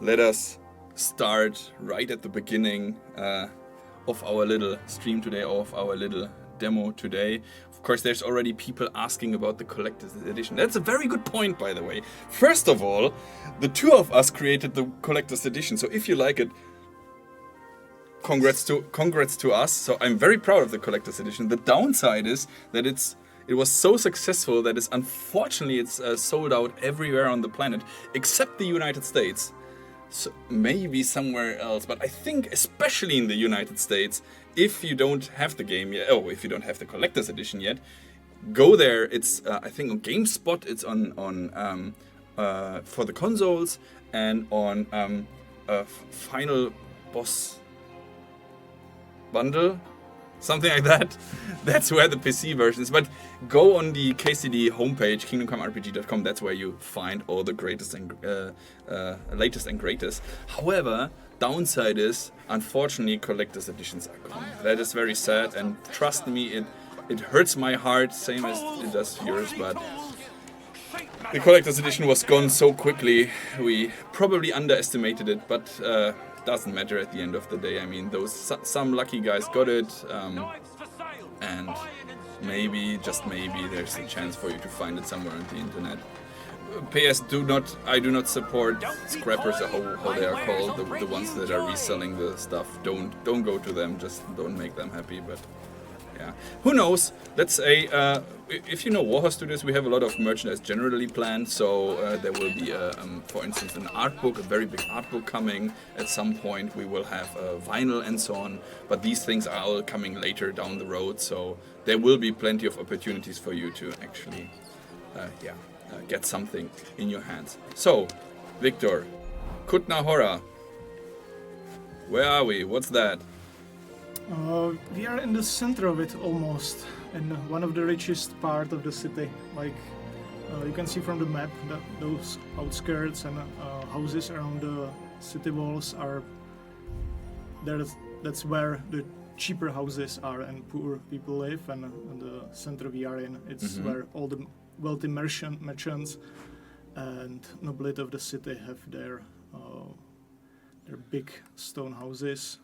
let us start right at the beginning of our little stream today, of our little demo today. Of course, there's already people asking about the collector's edition. That's a very good point, by the way. First of all, the two of us created the collector's edition, so if you like it, congrats to us. So I'm very proud of the collector's edition. The downside is that it was so successful that unfortunately it's sold out everywhere on the planet except the United States. So maybe somewhere else, but I think especially in the United States, if you don't have the game yet, if you don't have the collector's edition yet, go there. It's I think on GameSpot. It's on for the consoles and on Final Boss Bundle, something like that. That's where the PC version is. But go on the KCD homepage, KingdomComeRPG.com. That's where you find all the greatest and latest and greatest. However, downside is, unfortunately, collector's editions are gone. That is very sad, and trust me, it hurts my heart, same as it does yours. But the collector's edition was gone so quickly. We probably underestimated it, but doesn't matter at the end of the day. I mean, some lucky guys got it, and maybe, just maybe, there's a chance for you to find it somewhere on the internet. PS, I do not support scrappers, how they are called, the ones that are reselling the stuff. Don't go to them, just don't make them happy. But yeah, who knows? Let's say, if you know Warhorse Studios, we have a lot of merchandise generally planned. So there will be, for instance, an art book, a very big art book coming at some point. We will have vinyl and so on. But these things are all coming later down the road. So there will be plenty of opportunities for you to actually, get something in your hands. So, Victor, Kutna Hora, where are we? What's that? We are in the center of it almost, in one of the richest part of the city. Like you can see from the map that those outskirts and houses around the city walls are there. That's where the cheaper houses are and poor people live, and the center we are in, it's where all the wealthy merchants and nobility of the city have their big stone houses.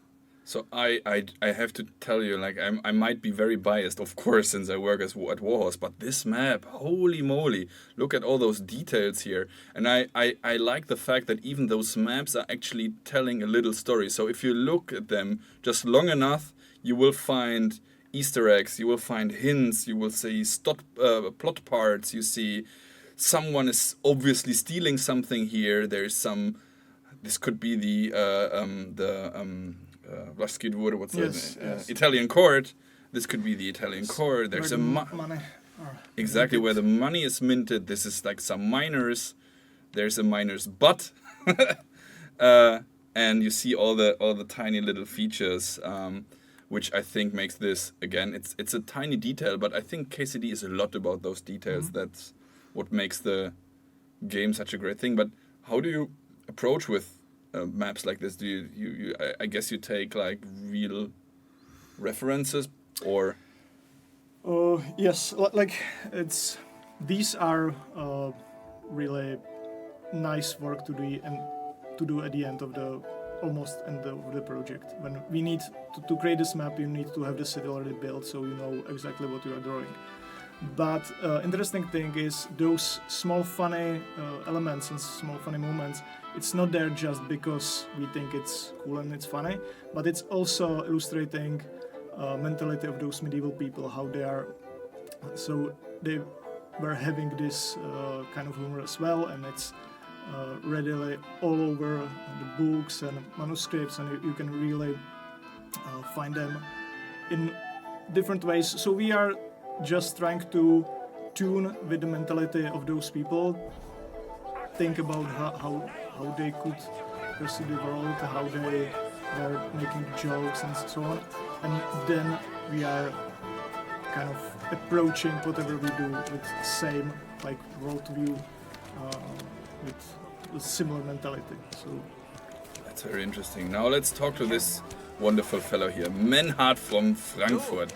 So I have to tell you, like, I might be very biased, of course, since I work at Warhorse, but this map, holy moly, look at all those details here. And I like the fact that even those maps are actually telling a little story. So if you look at them just long enough, you will find Easter eggs, you will find hints, you will see plot parts, you see someone is obviously stealing something here. There's this could be the Italian court. This could be the Italian court. There's money. Exactly where the money is minted. This is like some miners. There's a miner's butt, and you see all the tiny little features, which I think makes this, again, it's a tiny detail, but I think KCD is a lot about those details. That's what makes the game such a great thing. But how do you approach with maps like this? Do you I guess you take like real references, or? Yes, like these are really nice work to do at the end of the project. When we need to create this map, you need to have the city already built, so you know exactly what you are drawing. But interesting thing is those small funny elements and small funny moments. It's not there just because we think it's cool and it's funny, but it's also illustrating mentality of those medieval people, how they are. So they were having this kind of humor as well, and it's readily all over the books and manuscripts, and you can really find them in different ways. So we are just trying to tune with the mentality of those people, think about how they could perceive the world, how they are making jokes and so on, and then we are kind of approaching whatever we do with same like worldview, with a similar mentality. So that's very interesting. Now let's talk to this wonderful fellow here, Menhard from Frankfurt.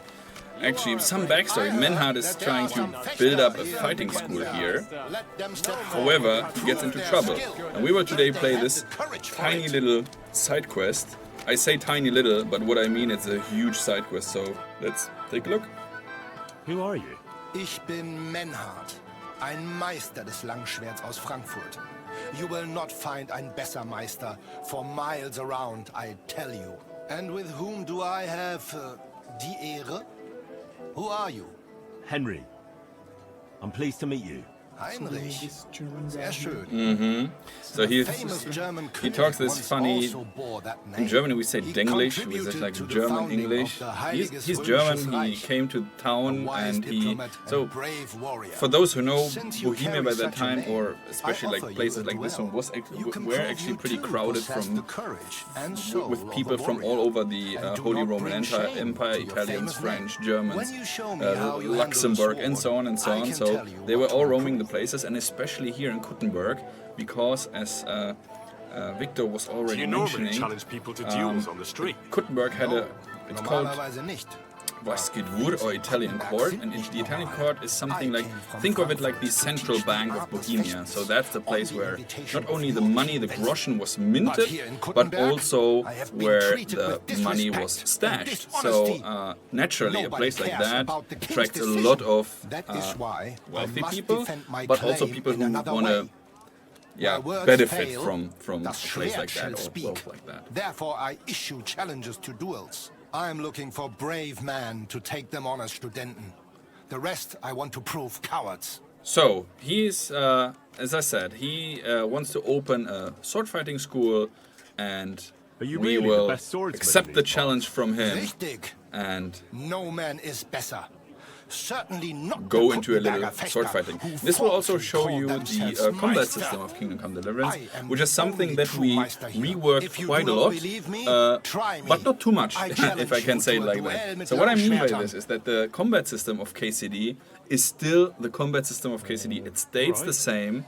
actually, some backstory. Menhard is trying to build up a fighting school here. However, he gets into trouble. And we will today play this tiny little side quest. I say tiny little, but what I mean it's a huge side quest. So let's take a look. Who are you? Ich bin Menhard, ein Meister des Langschwerts aus Frankfurt. You will not find ein besser Meister for miles around, I tell you. And with whom do I have die Ehre? Who are you? Henry. I'm pleased to meet you. Heinrich. This German guy Sehr here. schön. So he talks this funny. In In Germany we say Denglish, which is like German English. He's German. He came to town and he. So for those who know, Bohemia by that time, or especially like places like this one, were actually pretty crowded with people from all over the Holy Roman Empire, Italians, French, Germans, Luxembourg, and so on and so on. So they were all roaming the places, and especially here in Kuttenberg, because as Victor was already mentioning, challenge people to duels on the street. Kuttenberg had it's called Vasquidwur, or Italian court, and the Italian court is something like, think of it like the central bank of Bohemia. So that's the place where not only the money, the groschen, was minted, but also where the money was stashed. So naturally, a place like that attracts a lot of wealthy people, but also people who want to benefit from a place like that or wealth like that. Therefore, I issue challenges to duels. I am looking for brave men to take them on as Studenten. The rest I want to prove cowards. So he's, as I said, he wants to open a sword fighting school, and you we really will the best swordsman accept in the these challenge from him Richtig. and No man is besser. Certainly not go the into a little Kuttenberger sword Fechter fighting. who This will fought also to show call you themselves the combat Meister. system of Kingdom Come Deliverance, I am which is the something only that true we Meister here. reworked If you quite a do not lot, believe me, try me. but not too much, I if challenge I can you say it to a like duel that. mit So what I mean by Langschwertern. this is that the combat system of KCD is still the combat system of KCD. It stays the same.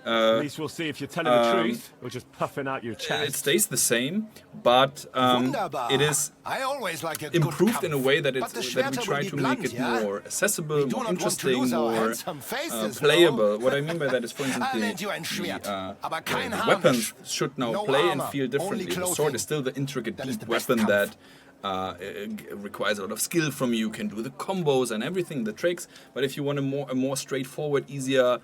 At least we'll see if you're telling the truth or just puffing out your chest. It stays the same, but Wunderbar. it is I always like a good improved in a Kampf. way that But the that we Schwerter try will to be make blunt, it yeah? more accessible, We do more not want to interesting, lose our more handsome faces, playable. no? What I mean by that is, for instance, I'll lend you ein Schwert, aber kein the Harnisch. weapons should now No play and armor, feel differently. only The sword clothing. is still the intricate, That is deep the best weapon Kampf. that requires a lot of skill from you, can do the combos and everything, the tricks. But if you want a more straightforward, easier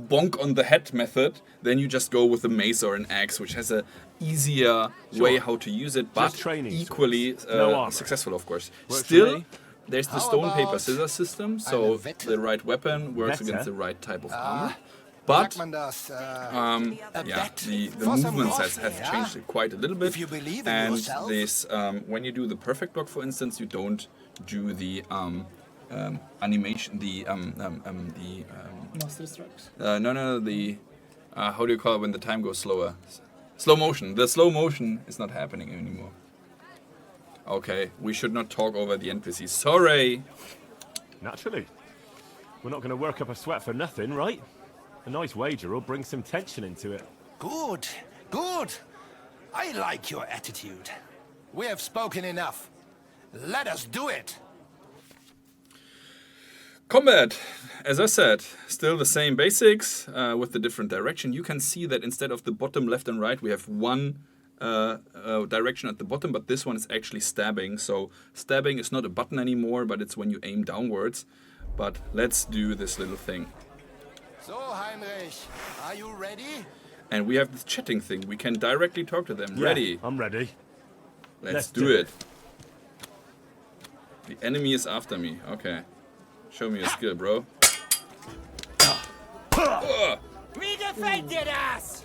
bonk on the head method, then you just go with a mace or an axe, which has a easier way how to use it, but training equally No armor. successful, of course. Works for Still, me. there's the How stone, paper, about scissors system, so eine Wette? the right weapon works Wette? against the right type of armor. Sagt But man das? yeah, the For some movements horse, have yeah? changed it quite a little bit. If you believe in And yourself. this, when you do the perfect block, for instance, you don't do the animation, the Master strikes. no, the how do you call it when the time goes slower? Slow motion. The slow motion is not happening anymore. Okay, we should not talk over the NPCs. Sorry. Naturally. We're not going to work up a sweat for nothing, right? A nice wager will bring some tension into it. Good, good. I like your attitude. We have spoken enough. Let us do it. Combat, as I said, still the same basics with the different direction. You can see that instead of the bottom, left and right, we have one direction at the bottom, but this one is actually stabbing. So stabbing is not a button anymore, but it's when you aim downwards. But let's do this little thing. So, Heinrich, are you ready? And we have this chatting thing. We can directly talk to them. Yeah, Ready? I'm ready. Let's do it. The enemy is after me. Okay. Show me your skill, bro. We defended us!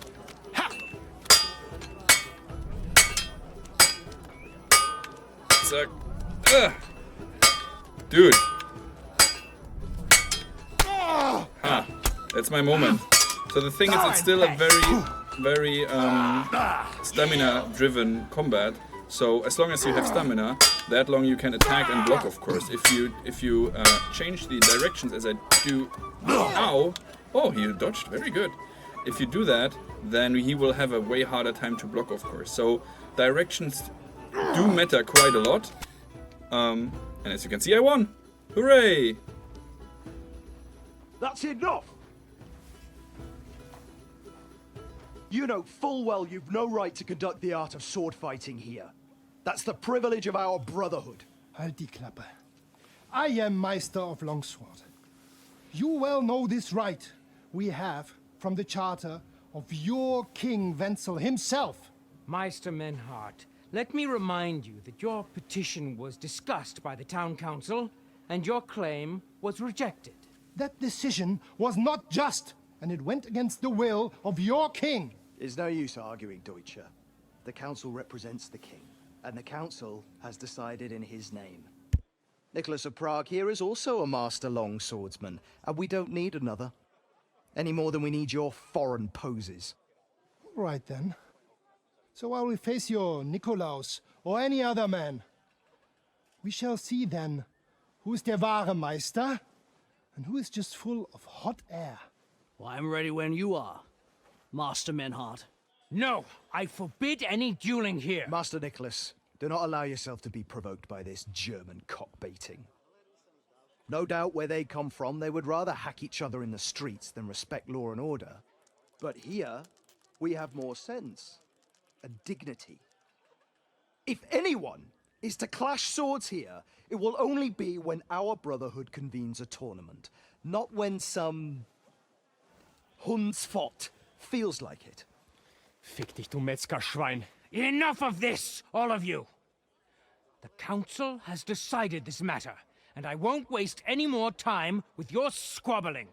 Zack. Dude. Ah, that's my moment. So the thing is, it's still a very stamina-driven combat. So as long as you have stamina, that long you can attack and block, of course. If you change the directions as I do now, oh, he dodged, very good. If you do that, then he will have a way harder time to block, of course. So directions do matter quite a lot. And as you can see, I won. Hooray! That's enough! You know full well you've no right to conduct the art of sword fighting here. That's the privilege of our brotherhood. Halt die Klappe. I am Meister of Longsword. You well know this right we have from the charter of your King Wenzel himself. Meister Menhart, let me remind you that your petition was discussed by the town council, and your claim was rejected. That decision was not just, and it went against the will of your king. It's no use arguing, Deutscher. The council represents the king, and the council has decided in his name. Nicholas of Prague here is also a master longswordsman, and we don't need another. Any more than we need your foreign poses. All right then. So I will face your Nikolaus or any other man. We shall see then who is der wahre Meister and who is just full of hot air. Well, I'm ready when you are, Master Menhart. No, I forbid any dueling here. Master Nicholas, do not allow yourself to be provoked by this German cock-baiting. No doubt where they come from, they would rather hack each other in the streets than respect law and order. But here, we have more sense and dignity. If anyone is to clash swords here, it will only be when our brotherhood convenes a tournament, not when some Hundsfott feels like it. Fick dich, du Metzgerschwein. Enough of this, all of you! The council has decided this matter, and I won't waste any more time with your squabbling.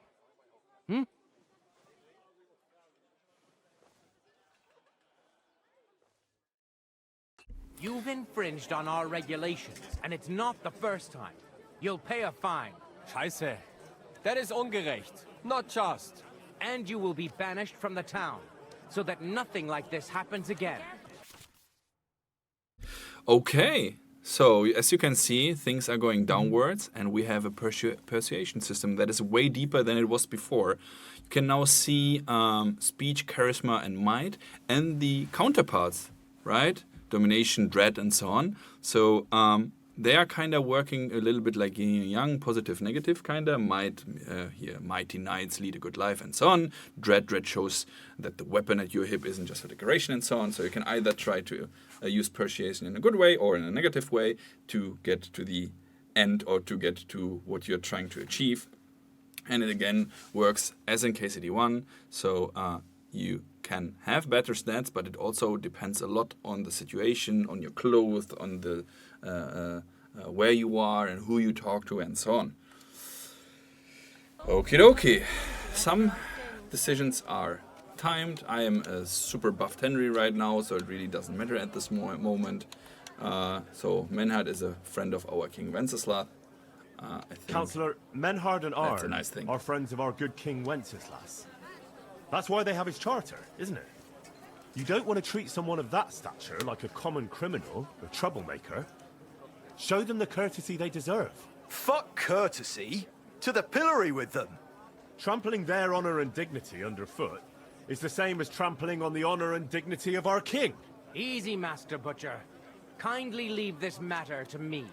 You've infringed on our regulations, and it's not the first time. You'll pay a fine. Scheiße. That is ungerecht. Not just. And you will be banished from the town, so that nothing like this happens again. Okay, so as you can see, things are going downwards, and we have a persuasion system that is way deeper than it was before. You can now see speech, charisma, and might, and the counterparts, right? Domination, dread, and so on. So they are kind of working a little bit like yin and yang, positive, negative, kind of. Might, here, mighty knights lead a good life, and so on. Dread shows that the weapon at your hip isn't just for decoration, and so on. So you can either try to use persuasion in a good way or in a negative way to get to the end or to get to what you're trying to achieve. And it again works as in KCD1. So you can have better stats, but it also depends a lot on the situation, on your clothes, on the where you are and who you talk to, and so on. Okie dokie. Some decisions are timed. I am a super buffed Henry right now, so it really doesn't matter at this moment. So Menhard is a friend of our King Wenceslav. I think Councillor, Menhard and that's a Arn nice thing. are friends of our good King Wenceslas. That's why they have his charter, isn't it? You don't want to treat someone of that stature like a common criminal, a troublemaker. Show them the courtesy they deserve. Fuck courtesy! To the pillory with them! Trampling their honor and dignity underfoot is the same as trampling on the honor and dignity of our king. Easy, Master Butcher. Kindly leave this matter to me.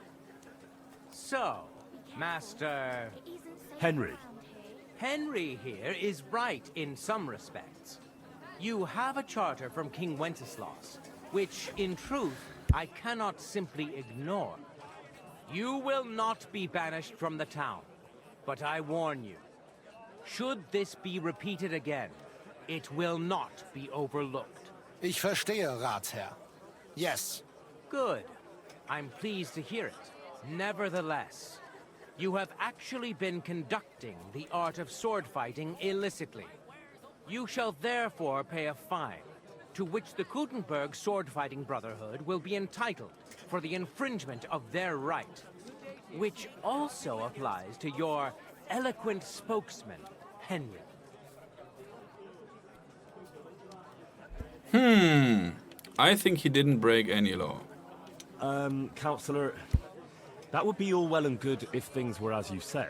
So, Master Henry. Henry here is right in some respects. You have a charter from King Wenceslas, which, in truth, I cannot simply ignore. You will not be banished from the town, but I warn you, should this be repeated again, it will not be overlooked. Ich verstehe, Ratsherr. Yes. Good. I'm pleased to hear it. Nevertheless, you have actually been conducting the art of sword fighting illicitly. You shall therefore pay a fine, to which the Kuttenberg Sword Fighting Brotherhood will be entitled for the infringement of their right, which also applies to your eloquent spokesman, Henry. I think he didn't break any law. Councillor, that would be all well and good if things were as you say.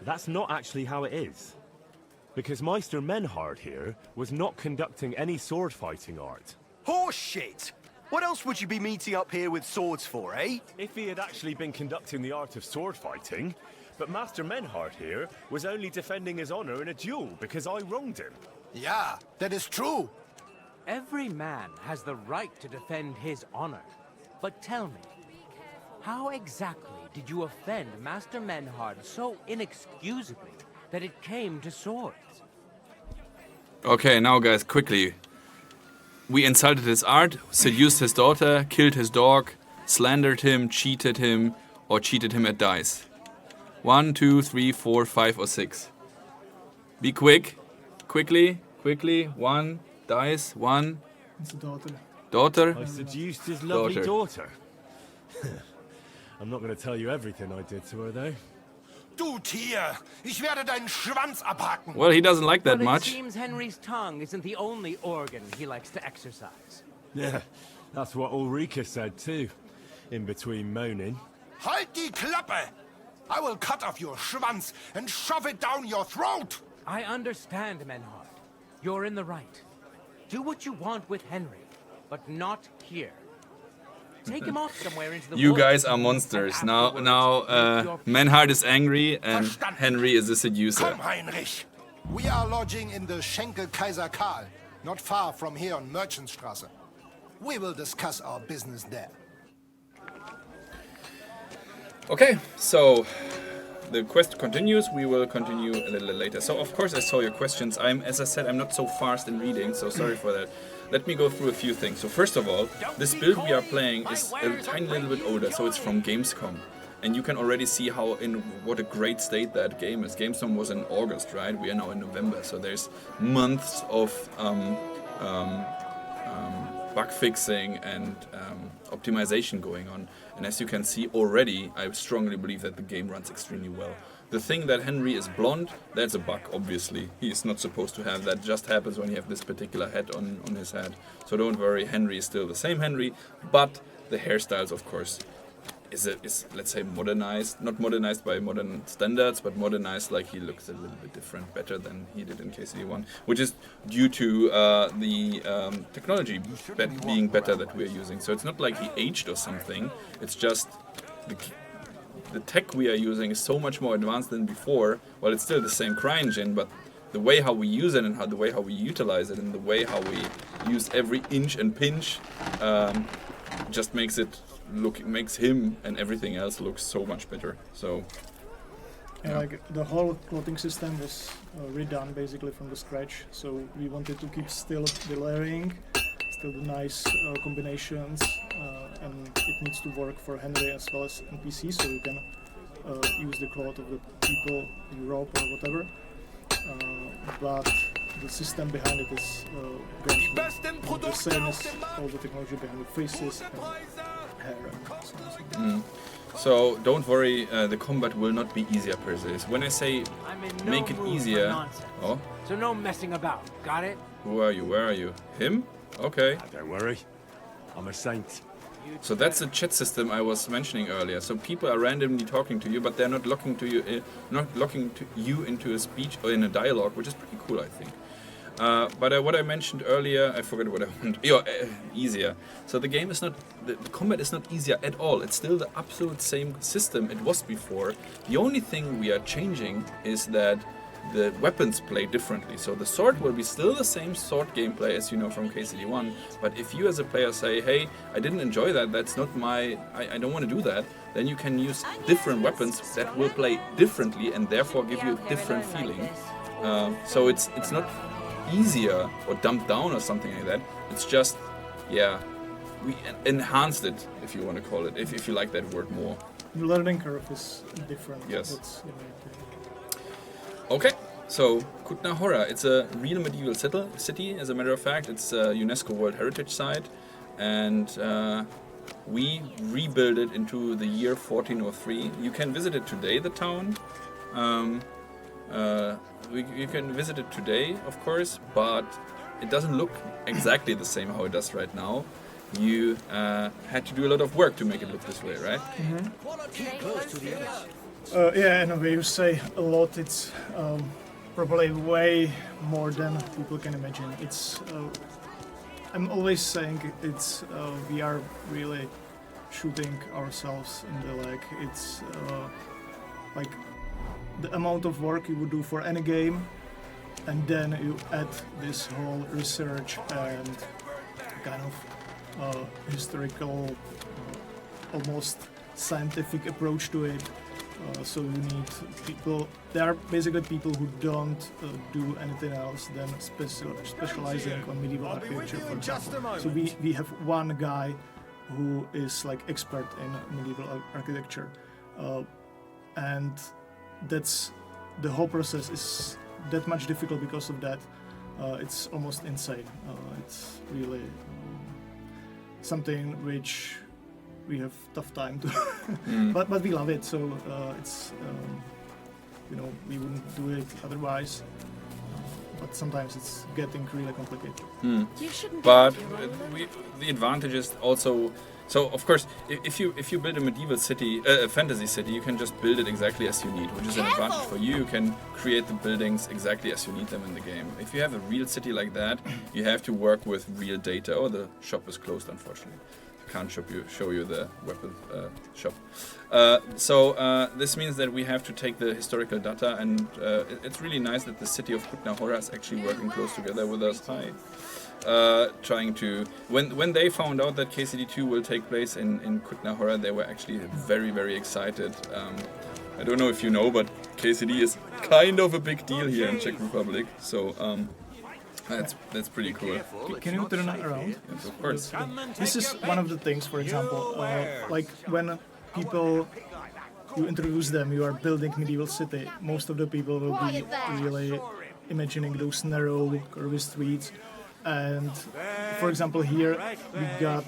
That's not actually how it is. Because Meister Menhard here was not conducting any sword fighting art. Horseshit! What else would you be meeting up here with swords for, eh? If he had actually been conducting the art of sword fighting, but Master Menhart here was only defending his honor in a duel because I wronged him. Yeah, that is true. Every man has the right to defend his honor. But tell me, how exactly did you offend Master Menhart so inexcusably that it came to swords? Okay, now guys, quickly. We insulted his art, seduced his daughter, killed his dog, slandered him, cheated him, or cheated him at dice. 1, 2, 3, 4, 5, or 6. Be quick. Quickly. 1, dice, 1. It's a daughter. Daughter. I seduced his lovely daughter. I'm not going to tell you everything I did to her, though. Du Tier, ich werde deinen Schwanz abhacken. Well, he doesn't like that But much. it seems Henry's tongue isn't the only organ he likes to exercise. Yeah, that's what Ulrika said, too. In between moaning. Halt die Klappe! I will cut off your Schwanz and shove it down your throat! I understand, Menhart. You're in the right. Do what you want with Henry, but not here. Take him off somewhere into the You woods, guys are monsters. and Now, afterwards, Menhart is angry and Verstanden. Henry is a seducer. Komm, Heinrich! We are lodging in the Schenke Kaiser Karl, not far from here on Merchantstraße. We will discuss our business there. Okay, so the quest continues. We will continue a little later. So, of course, I saw your questions. As I said, I'm not so fast in reading, so sorry for that. Let me go through a few things. So, first of all, this build we are playing is a tiny little bit older, so it's from Gamescom. And you can already see what a great state that game is. Gamescom was in August, right? We are now in November, so there's months of bug fixing and optimization going on. And as you can see already, I strongly believe that the game runs extremely well. The thing that Henry is blonde, that's a bug, obviously. He is not supposed to have that. Just happens when you have this particular hat on his head. So don't worry, Henry is still the same Henry, but the hairstyles, of course, is let's say modernized. Not modernized by modern standards, but modernized like he looks a little bit different, better than he did in KCD1, which is due to the technology being better that we're using. So it's not like he aged or something. It's just the tech we are using is so much more advanced than before. Well, it's still the same CryEngine, but the way how we use it and the way how we utilize it and the way how we use every inch and pinch just makes him and everything else look so much better. So yeah, like the whole clothing system was redone basically from the scratch. So we wanted to keep still the layering, still the nice combinations, and it needs to work for Henry as well as NPC, so you can use the cloth of the people in Europe or whatever. But the system behind it is going to be the same as all the technology behind the faces and hair and so on. So don't worry, the combat will not be easier per se. So when I say I'm in no make it mood for easier, nonsense. oh, So no messing about. Got it? who are you? Where are you? Him? Okay. Don't worry, I'm a saint. So that's the chat system I was mentioning earlier. So people are randomly talking to you, but they're not locking you into a speech or in a dialogue, which is pretty cool, I think. But what I mentioned earlier, I forgot what I wanted. Easier. So the game is not, the combat is not easier at all. It's still the absolute same system it was before. The only thing we are changing is that the weapons play differently. So the sword will be still the same sword gameplay as you know from KCD1. But if you as a player say, hey, I didn't enjoy that, that's not my, I don't want to do that, then you can use different weapons that will play differently and therefore give you a different feeling. So it's not easier or dumbed down or something like that. It's just, yeah, we enhanced it, if you want to call it, if you like that word more. The learning curve is different. Yes. That's, Okay, so Kutna Hora, it's a real medieval city, as a matter of fact. It's a UNESCO World Heritage Site, and we rebuilt it into the year 1403. You can visit it today, the town. You can visit it today, of course, but it doesn't look exactly the same how it does right now. You had to do a lot of work to make it look this way, right? yeah, in a way you say a lot. It's probably way more than people can imagine. It's I'm always saying it's we are really shooting ourselves in the leg. It's like the amount of work you would do for any game, and then you add this whole research and kind of historical, almost scientific approach to it. So you need people. There are basically people who don't do anything else than specializing on medieval architecture, for example. So we have one guy who is like expert in medieval architecture, and that's the whole process is that much difficult because of that. It's almost insane. It's really something which we have tough time to, but we love it. So it's you know, we wouldn't do it otherwise. But sometimes it's getting really complicated. You shouldn't. But the advantage is also, so of course, if you build a medieval city, a fantasy city, you can just build it exactly as you need, which is an advantage for you. You can create the buildings exactly as you need them in the game. If you have a real city like that, you have to work with real data. Oh, the shop is closed, unfortunately. Can't show you the weapon shop. So this means that we have to take the historical data, and it's really nice that the city of Kutna Hora is actually working close together with us. Trying to when they found out that KCD2 will take place in Kutna Hora, they were actually very, very excited. I don't know if you know, but KCD is kind of a big deal here in Czech Republic. So. That's pretty cool. Can you turn it around? Yes, of course. This is one of the things, for example, like when people, you introduce them, you are building medieval city, most of the people will be really imagining those narrow, curvy streets. And for example, here we got,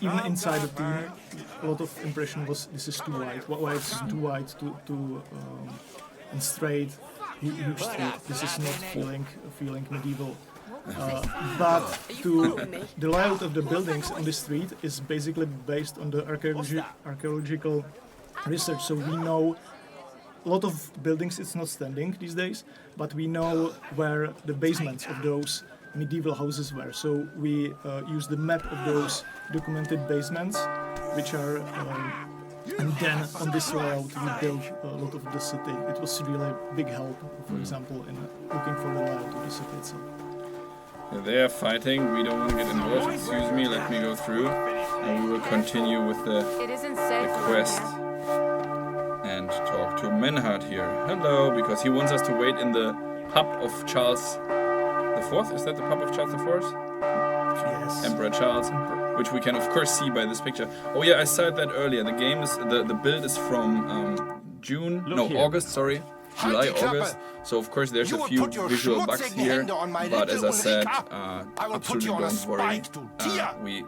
even inside the team, a lot of impression was this is too wide. Why it's too wide, and straight. Huge street. This is not feeling medieval. But the layout of the buildings on the street is basically based on the archaeological research. So we know a lot of buildings. It's not standing these days, but we know where the basements of those medieval houses were. So we use the map of those documented basements, which are. And then on this layout we built a lot of the city. It was really a big help, for example, in looking for the layout of the city itself. They are fighting. We don't want to get involved. Excuse me, let me go through. And we will continue with the quest and talk to Menhard here. Hello, because he wants us to wait in the pub of Charles IV. Is that the pub of Charles IV? Yes. Emperor Charles. Which we can of course see by this picture. Oh yeah, I said that earlier. The game is the build is from August. Sorry, July, August. So of course there's a few visual bugs here, but as I said, absolutely don't worry. We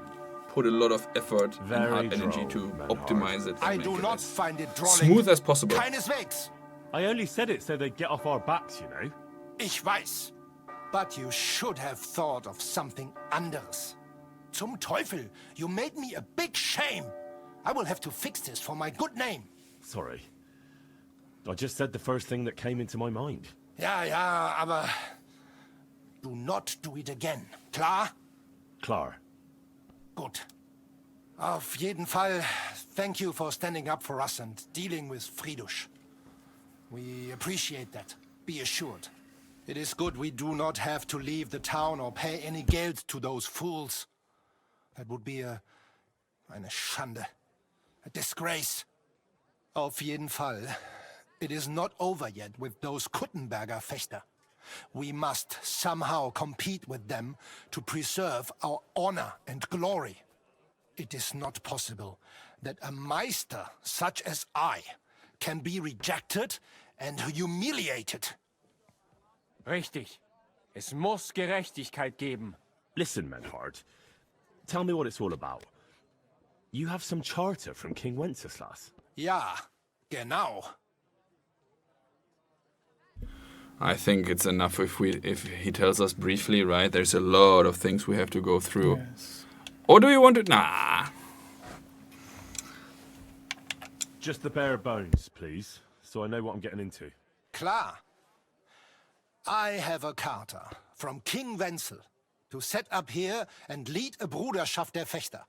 put a lot of effort and hard energy to optimize it and make it as smooth as possible. I only said it so they'd get off our backs, you know. Ich weiß. But you should have thought of something anderes. Zum Teufel, you made me a big shame. I will have to fix this for my good name. Sorry. I just said the first thing that came into my mind. Ja, aber do not do it again. Klar? Klar. Gut. Auf jeden Fall, thank you for standing up for us and dealing with Fridush. We appreciate that. Be assured. It is good we do not have to leave the town or pay any geld to those fools. That would be eine Schande, a disgrace. Auf jeden Fall, it is not over yet with those Kuttenberger Fechter. We must somehow compete with them to preserve our honor and glory. It is not possible that a Meister such as I can be rejected and humiliated. Richtig. Es muss Gerechtigkeit geben. Listen, Menhard. Tell me what it's all about. You have some charter from King Wenceslas. Ja, genau. I think it's enough if he tells us briefly, right? There's a lot of things we have to go through. Yes. Or do you want to? Nah. Just the bare bones, please, so I know what I'm getting into. Klar. I have a charter from King Wenzel to set up here and lead a Bruderschaft der Fechter.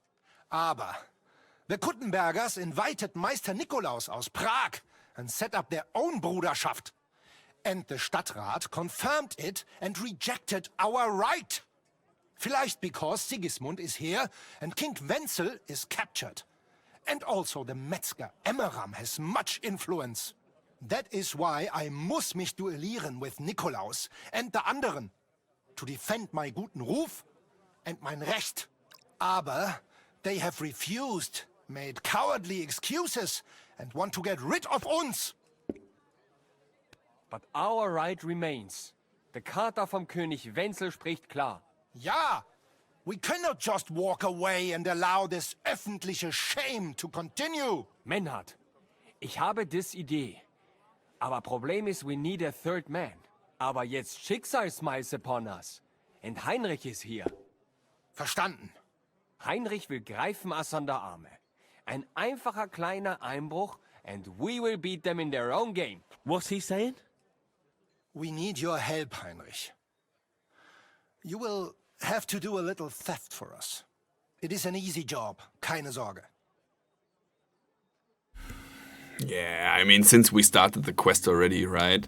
Aber the Kuttenbergers invited Meister Nikolaus aus Prague and set up their own Bruderschaft. And the Stadtrat confirmed it and rejected our right. Vielleicht because Sigismund is here and King Wenzel is captured. And also the Metzger Emmeram has much influence. That is why I muss mich duellieren with Nikolaus and the anderen. To defend my guten Ruf and mein Recht. Aber they have refused, made cowardly excuses and want to get rid of uns. But our right remains. The Charta vom König Wenzel spricht klar. Ja, we cannot just walk away and allow this öffentliche shame to continue. Menhard, ich habe dis Idee. Aber Problem ist, we need a third man. Aber jetzt Schicksalsschmeiß upon us. And Heinrich ist hier. Verstanden. Heinrich will greifen us an der Arme. Ein einfacher kleiner Einbruch and we will beat them in their own game. What's he saying? We need your help, Heinrich. You will have to do a little theft for us. It is an easy job, keine Sorge. Yeah, I mean, since we started the quest already, right?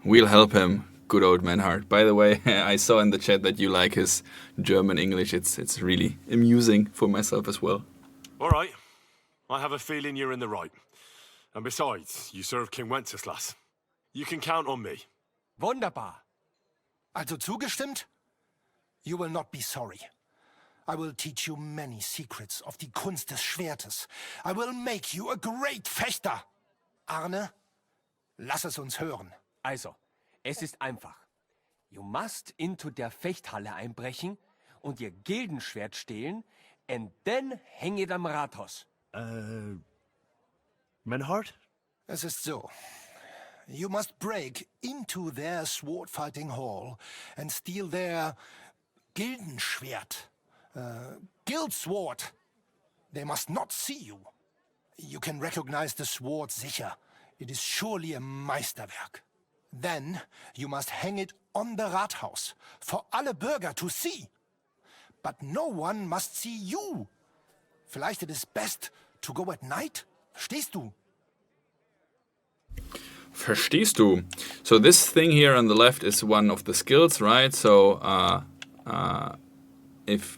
We'll help him, good old Menhard. By the way, I saw in the chat that you like his German English. It's really amusing for myself as well. All right. I have a feeling you're in the right. And besides, you serve King Wenceslas. You can count on me. Wunderbar. Also zugestimmt? You will not be sorry. I will teach you many secrets of die Kunst des Schwertes. I will make you a great Fechter. Arne, lass es uns hören. Also, es ist einfach. You must into der Fechthalle einbrechen und ihr Gildenschwert stehlen and then hang it am Rathaus. Menhard? Es ist so. You must break into their sword-fighting hall and steal their Gildenschwert. Guild sword. They must not see you. You can recognize the sword sicher. It is surely a Meisterwerk. Then you must hang it on the Rathaus for alle Bürger to see. But no one must see you. Vielleicht it is best to go at night? Verstehst du? Verstehst du? So this thing here on the left is one of the skills, right? So if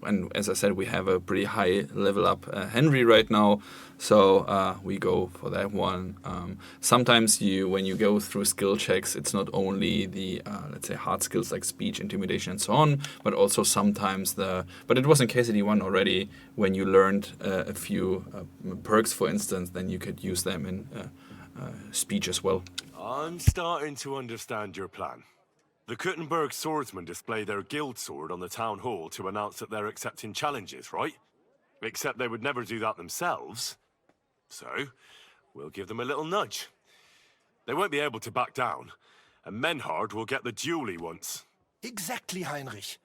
and as I said, we have a pretty high level up Henry right now, so we go for that one. Sometimes when you go through skill checks, it's not only the let's say hard skills like speech, intimidation, and so on, but also sometimes but it was in KCD1 already when you learned a few perks, for instance, then you could use them in speech as well. I'm starting to understand your plan. The Kuttenberg swordsmen display their guild sword on the town hall to announce that they're accepting challenges, right? Except they would never do that themselves. So, we'll give them a little nudge. They won't be able to back down, and Menhard will get the duel he wants. Exactly, Heinrich.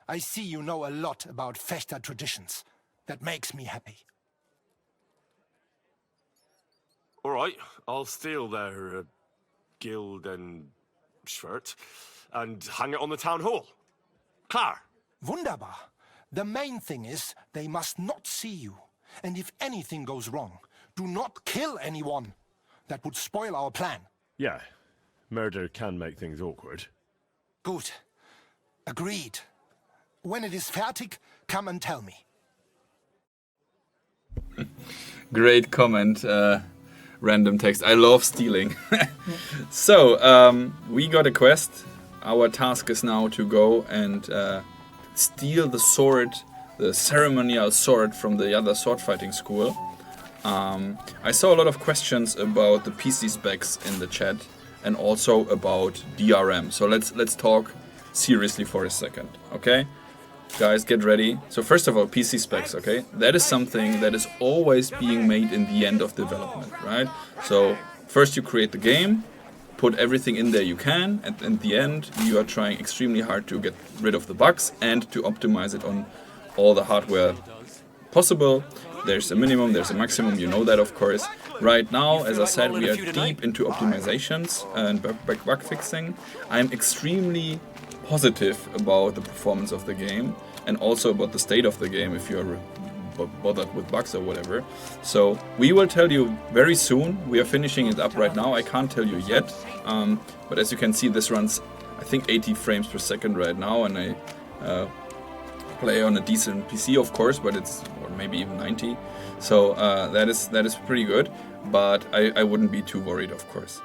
I see you know a lot about Fechter traditions. That makes me happy. All right, I'll steal their guild and shirt and hang it on the town hall. Klar. Wunderbar. The main thing is they must not see you. And if anything goes wrong, do not kill anyone. That would spoil our plan. Yeah, murder can make things awkward. Gut. Agreed. When it is fertig, come and tell me. Great comment. Random text. I love stealing. So, we got a quest. Our task is now to go and steal the sword, the ceremonial sword from the other sword fighting school. I saw a lot of questions about the PC specs in the chat and also about DRM. So let's talk seriously for a second, okay? Guys, get ready. So first of all, PC specs, okay? That is something that is always being made in the end of development, right? So first you create the game, put everything in there you can, and in the end you are trying extremely hard to get rid of the bugs and to optimize it on all the hardware possible. There's a minimum, there's a maximum, you know that of course. Right now, as I said, we are deep into optimizations and bug fixing. I'm extremely positive about the performance of the game and also about the state of the game if you're bothered with bugs or whatever. So we will tell you very soon. We are finishing it up right now. I can't tell you yet, but as you can see, this runs I think 80 frames per second right now, and I play on a decent PC, of course, but it's or maybe even 90. So that is pretty good, but I wouldn't be too worried, of course.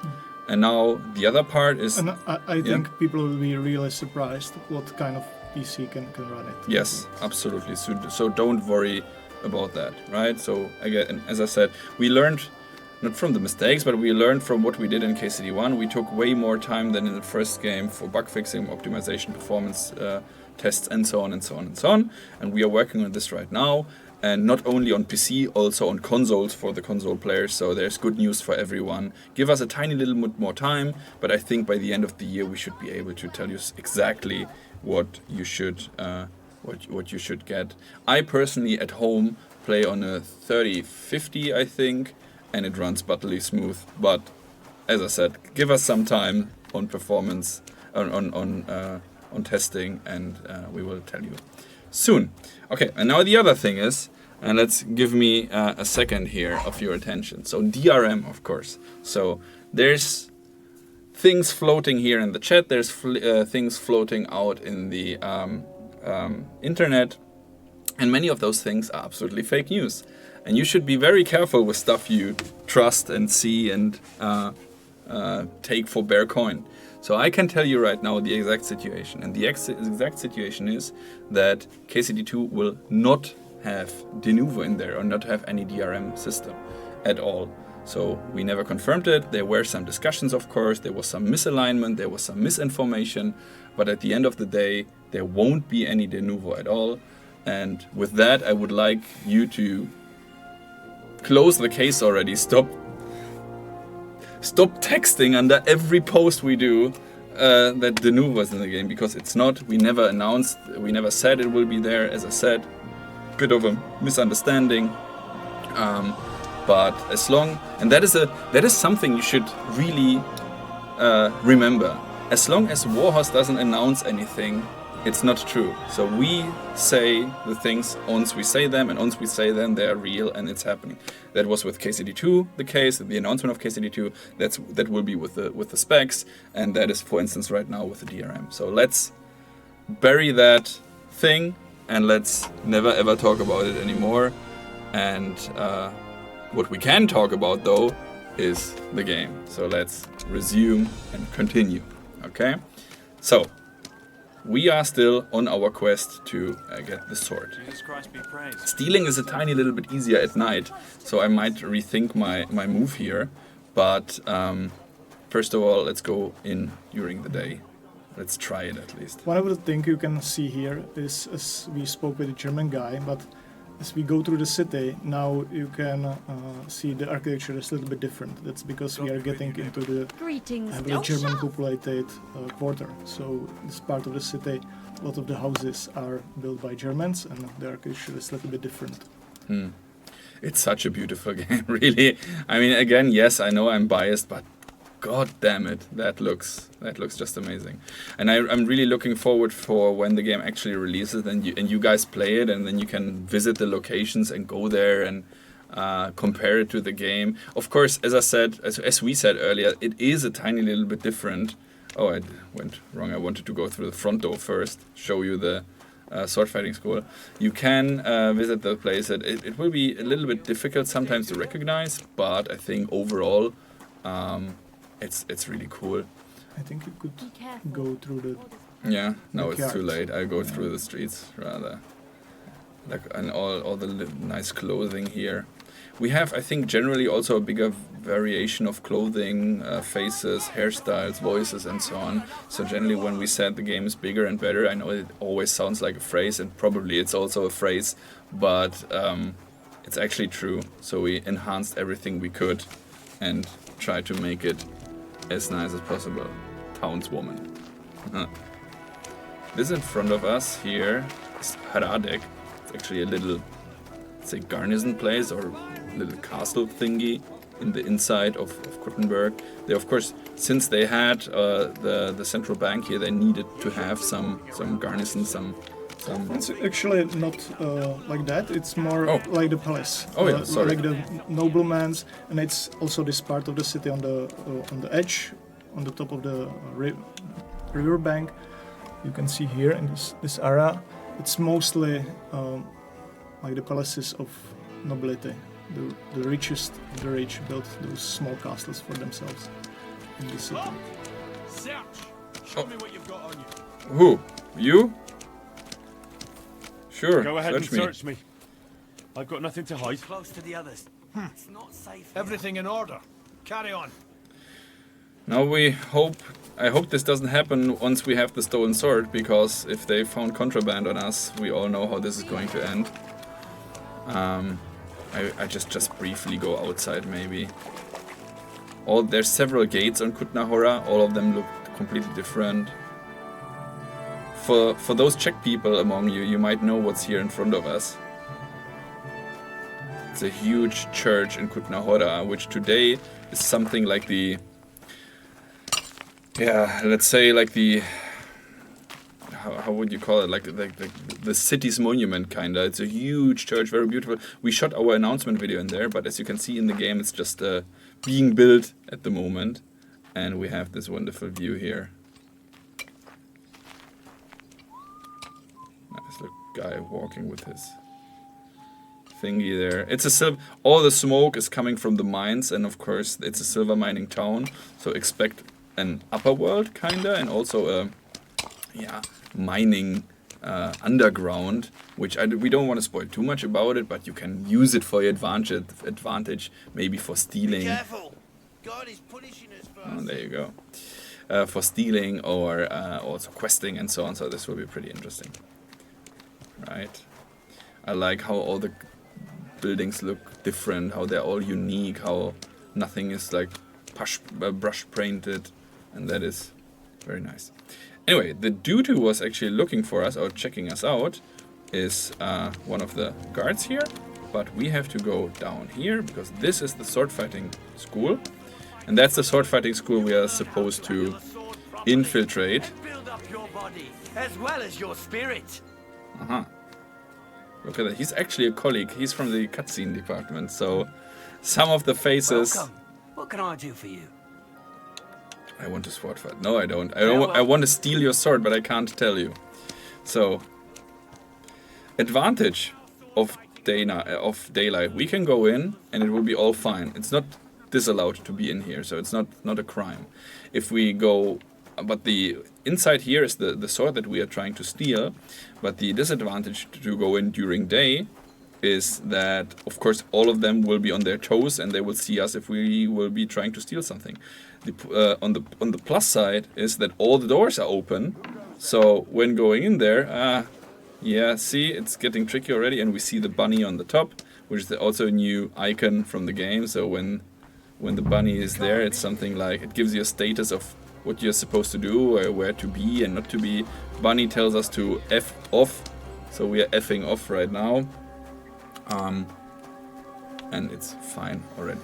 And now the other part is... And I think people will be really surprised what kind of PC can run it. Yes, absolutely. So don't worry about that, right? So again, as I said, we learned not from the mistakes, but we learned from what we did in KCD1. We took way more time than in the first game for bug fixing, optimization, performance tests, and so on and so on and so on. And we are working on this right now. And not only on PC, also on consoles for the console players. So there's good news for everyone. Give us a tiny little bit more time, but I think by the end of the year we should be able to tell you exactly what you should what you should get. I personally at home play on a 3050, I think, and it runs butterly smooth. But as I said, give us some time on performance, on testing, and we will tell you soon. Okay, and now the other thing is, and let's give me a second here of your attention. So DRM, of course. So there's things floating here in the chat. There's things floating out in the internet. And many of those things are absolutely fake news. And you should be very careful with stuff you trust and see and take for bare coin. So I can tell you right now the exact situation. And the exact situation is that KCD2 will not have de novo in there or not have any DRM system at all. So we never confirmed it. There were some discussions, of course. There was some misalignment. There was some misinformation. But at the end of the day, there won't be any de novo at all. And with that, I would like you to close the case already. Stop texting under every post we do that de novo was in the game, because it's not. We never announced, we never said it will be there. As I said, bit of a misunderstanding. But as long, and that is something you should really remember. As long as Warhorse doesn't announce anything, it's not true. So we say the things once we say them, and once we say them, they are real and it's happening. That was with KCD2 the case, the announcement of KCD2. That will be with the specs, and that is, for instance, right now with the DRM. So let's bury that thing and let's never ever talk about it anymore. And what we can talk about though is the game. So let's resume and continue. Okay, so. We are still on our quest to get the sword. Jesus Christ be praised. Stealing is a tiny little bit easier at night, so I might rethink my move here. But first of all, let's go in during the day. Let's try it at least. What I would think you can see here is, as we spoke with the German guy, but as we go through the city, now you can see the architecture is a little bit different. That's because we are getting into the heavily German populated quarter. So this part of the city, a lot of the houses are built by Germans, and the architecture is a little bit different. It's such a beautiful game, really. I mean, again, yes, I know I'm biased, but God damn it, that looks just amazing. And I'm really looking forward for when the game actually releases and you guys play it, and then you can visit the locations and go there and compare it to the game. Of course, as I said, as we said earlier, it is a tiny little bit different. Oh, I went wrong. I wanted to go through the front door first, show you the sword fighting school. You can visit the place. It will be a little bit difficult sometimes to recognize, but I think overall, it's really cool. I think you could go through the... Yeah, no, it's too late. I go through the streets rather. And all the nice clothing here. We have, I think, generally also a bigger variation of clothing, faces, hairstyles, voices, and so on. So generally when we said the game is bigger and better, I know it always sounds like a phrase, and probably it's also a phrase, but it's actually true. So we enhanced everything we could and tried to make it as nice as possible. Townswoman. This in front of us here is Hradek. It's actually a little, say, garrison place or little castle thingy in the inside of Kuttenberg. There, of course, since they had the central bank here, they needed to have some garrison, some. It's actually not like that. It's more like the palace. Oh yeah, sorry. Like the nobleman's, and it's also this part of the city on the edge, on the top of the river bank. You can see here in this area, it's mostly like the palaces of nobility. The richest of the rich built those small castles for themselves in the city. Search! Show me what you've got on you. Who? You? Sure. Go ahead and me. search me. I've got nothing to hide. Close to the others. It's not safe. Everything in order. Carry on. Now I hope this doesn't happen once we have the stolen sword, because if they found contraband on us, we all know how this is going to end. I just briefly go outside maybe. There's several gates on Kutna-Hora, all of them look completely different. For those Czech people among you, you might know what's here in front of us. It's a huge church in Kutna-Hora, which today is something like the... Yeah, let's say like the... How would you call it? Like the city's monument, kinda. It's a huge church, very beautiful. We shot our announcement video in there, but as you can see in the game, it's just being built at the moment. And we have this wonderful view here. Nice little guy walking with his thingy there. It's a all the smoke is coming from the mines, and of course it's a silver mining town. So expect an upper world, kinda, and also a mining underground, which we don't want to spoil too much about it, but you can use it for your advantage, maybe for stealing. Be careful. God is punishing us for Oh, there you go. For stealing or also questing and so on. So this will be pretty interesting. Right. I like how all the buildings look different, how they're all unique, how nothing is like brush painted, and that is very nice. Anyway, the dude who was actually looking for us or checking us out is one of the guards here, but we have to go down here because this is the sword fighting school, and that's the sword fighting school we are supposed to infiltrate. build up your body as well as your spirit. Look at that. He's actually a colleague. He's from the cutscene department, so some of the faces... Welcome. What can I do for you? I want to sword fight. No, I don't. I want to steal your sword, but I can't tell you. So, advantage of daylight. We can go in, and it will be all fine. It's not disallowed to be in here, so it's not a crime. If we go... But the inside here is the sword that we are trying to steal. But the disadvantage to go in during day is that, of course, all of them will be on their toes and they will see us if we will be trying to steal something. On the plus side is that all the doors are open. So when going in there, yeah, see, it's getting tricky already, and we see the bunny on the top, which is also a new icon from the game. So when the bunny is there, it's something like it gives you a status of what you're supposed to do, or where to be and not to be. Bunny tells us to F off, so we are effing off right now. And it's fine already.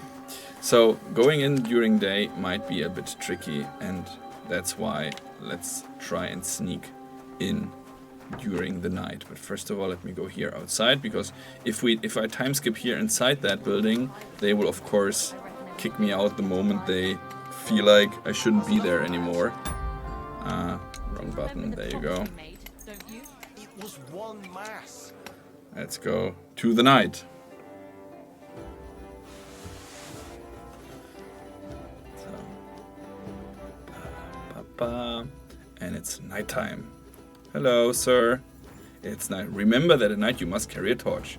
So going in during day might be a bit tricky, and that's why let's try and sneak in during the night. But first of all, let me go here outside, because if I time skip here inside that building, they will of course kick me out the moment they feel like I shouldn't be there anymore. Wrong button, there you go. It was one mass. Let's go to the night. So, and it's nighttime. Hello, sir. It's night. Remember that at night you must carry a torch.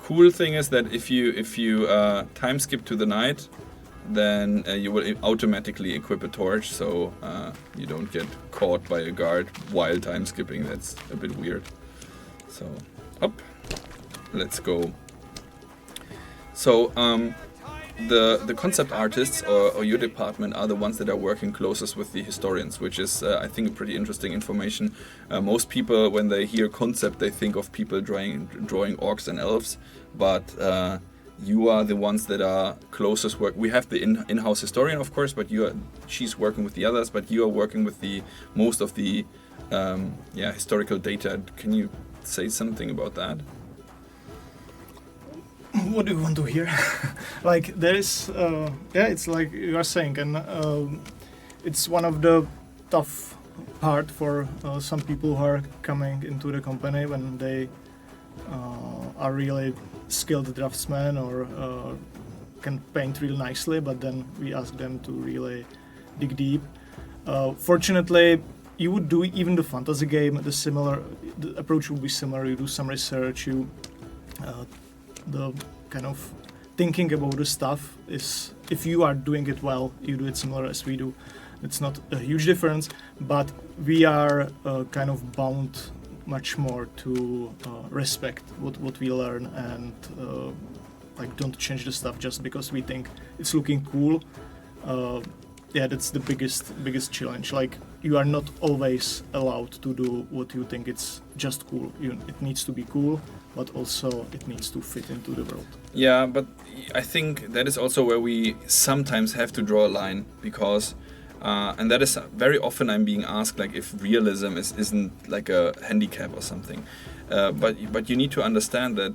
Cool thing is that if you time skip to the night, then you will automatically equip a torch, so you don't get caught by a guard while time skipping. That's a bit weird. So, up. Let's go. So, the concept artists or your department are the ones that are working closest with the historians, which is, I think, a pretty interesting information. Most people, when they hear concept, they think of people drawing orcs and elves, but you are the ones that are closest work. We have the in-house historian, of course, but she's working with the others, but you are working with the most of the historical data. Can you say something about that? What do you want to hear? Like there is, it's like you are saying, and it's one of the tough part for some people who are coming into the company when they are really skilled draftsmen or can paint real nicely, but then we ask them to really dig deep. Fortunately, you would do even the fantasy game. The approach would be similar. You do some research. The kind of thinking about the stuff is, if you are doing it well, you do it similar as we do. It's not a huge difference, but we are kind of bound much more to respect what we learn and like don't change the stuff just because we think it's looking cool. That's the biggest challenge. Like you are not always allowed to do what you think it's just cool. It needs to be cool, but also it needs to fit into the world. Yeah, but I think that is also where we sometimes have to draw a line, because and that is very often I'm being asked, like, if realism isn't like a handicap or something. But you need to understand that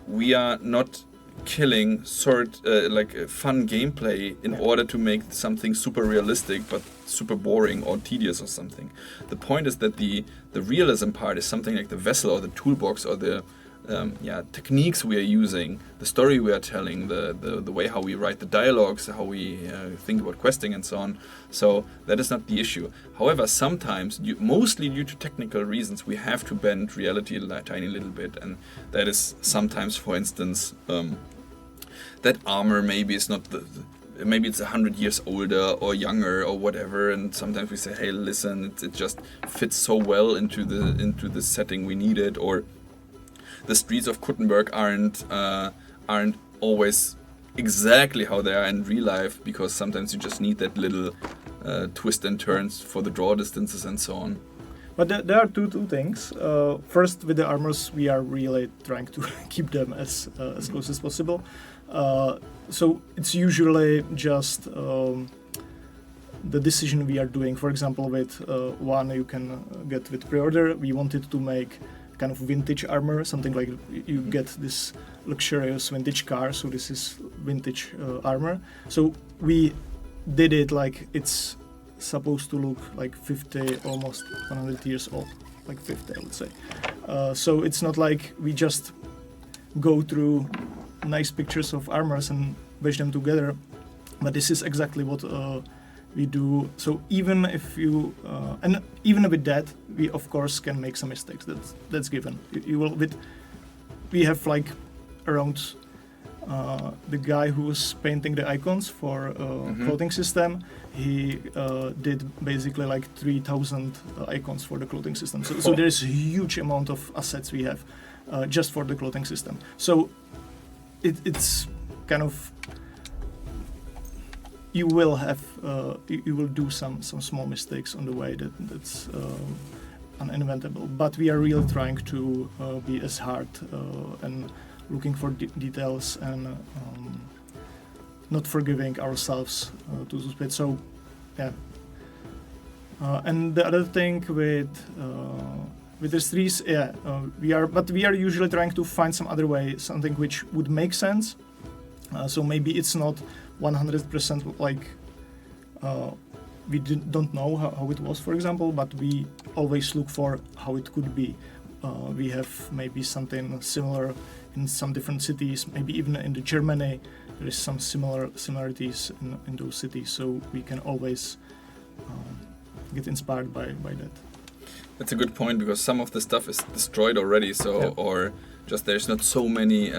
we are not killing fun gameplay in order to make something super realistic but super boring or tedious or something. The point is that the realism part is something like the vessel or the toolbox or the techniques we are using, the story we are telling, the way how we write the dialogues, how we think about questing and so on. So that is not the issue. However, sometimes, mostly due to technical reasons, we have to bend reality a tiny little bit, and that is sometimes, for instance, that armor maybe is not maybe it's 100 years older or younger or whatever, and sometimes we say, hey, listen, it just fits so well into the setting we need it, or the streets of Kuttenberg aren't always exactly how they are in real life, because sometimes you just need that little twist and turns for the draw distances and so on. But there are two things. First, with the armors, we are really trying to keep them as close as possible. So it's usually just the decision we are doing. For example, with one you can get with pre-order. We wanted to make kind of vintage armor, something like you get this luxurious vintage car, so this is vintage armor. So we did it like it's supposed to look like 50, almost 100 years old, like 50 I would say. So it's not like we just go through nice pictures of armors and wedge them together, but this is exactly what we do. So even if you and even with that, we of course can make some mistakes. That's given. You will. We have like around the guy who was painting the icons for clothing system. He did basically like 3,000 icons for the clothing system. So there is a huge amount of assets we have just for the clothing system. So it's kind of. You will do some small mistakes on the way that's uninventable, but we are really trying to be as hard and looking for details and not forgiving ourselves to split. So yeah. And the other thing with the streets, we are usually trying to find some other way, something which would make sense. So maybe it's not 100% like we don't know how it was, for example, but we always look for how it could be. We have maybe something similar in some different cities, maybe even in the Germany there is some similarities in those cities, so we can always get inspired by that. That's a good point, because some of the stuff is destroyed already, so or just there's not so many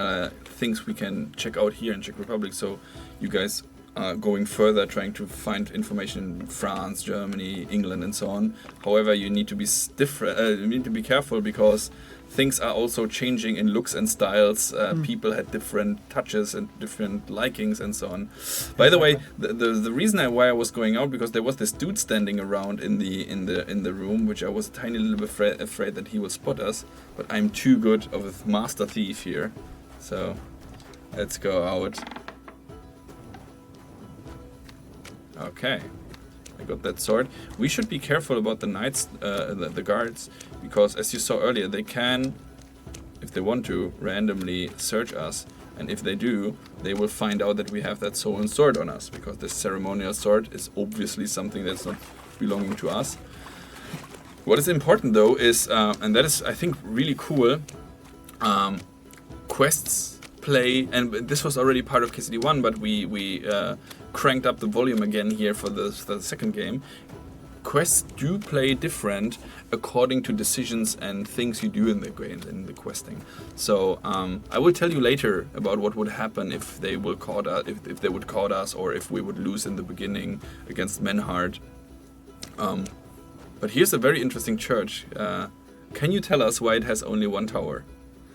things we can check out here in Czech Republic, so you guys are going further, trying to find information in France, Germany, England, and so on. However, you need to be you need to be careful, because things are also changing in looks and styles. People had different touches and different likings and so on. By the way, the reason why I was going out, because there was this dude standing around in the room, which I was a tiny little bit afraid that he will spot us. But I'm too good of a master thief here, so Let's go out. Okay. I got that sword. We should be careful about the knights, the guards, because as you saw earlier, they can, if they want to, randomly search us. And if they do, they will find out that we have that stolen sword on us, because this ceremonial sword is obviously something that's not belonging to us. What is important though is, and that is I think really cool, quests play, and this was already part of KCD1, but we cranked up the volume again here for the second game. Quests do play different according to decisions and things you do in the game, in the questing. So I will tell you later about what would happen if they will caught us, if they would caught us, or if we would lose in the beginning against Menhard. But here's a very interesting church. Can you tell us why it has only one tower?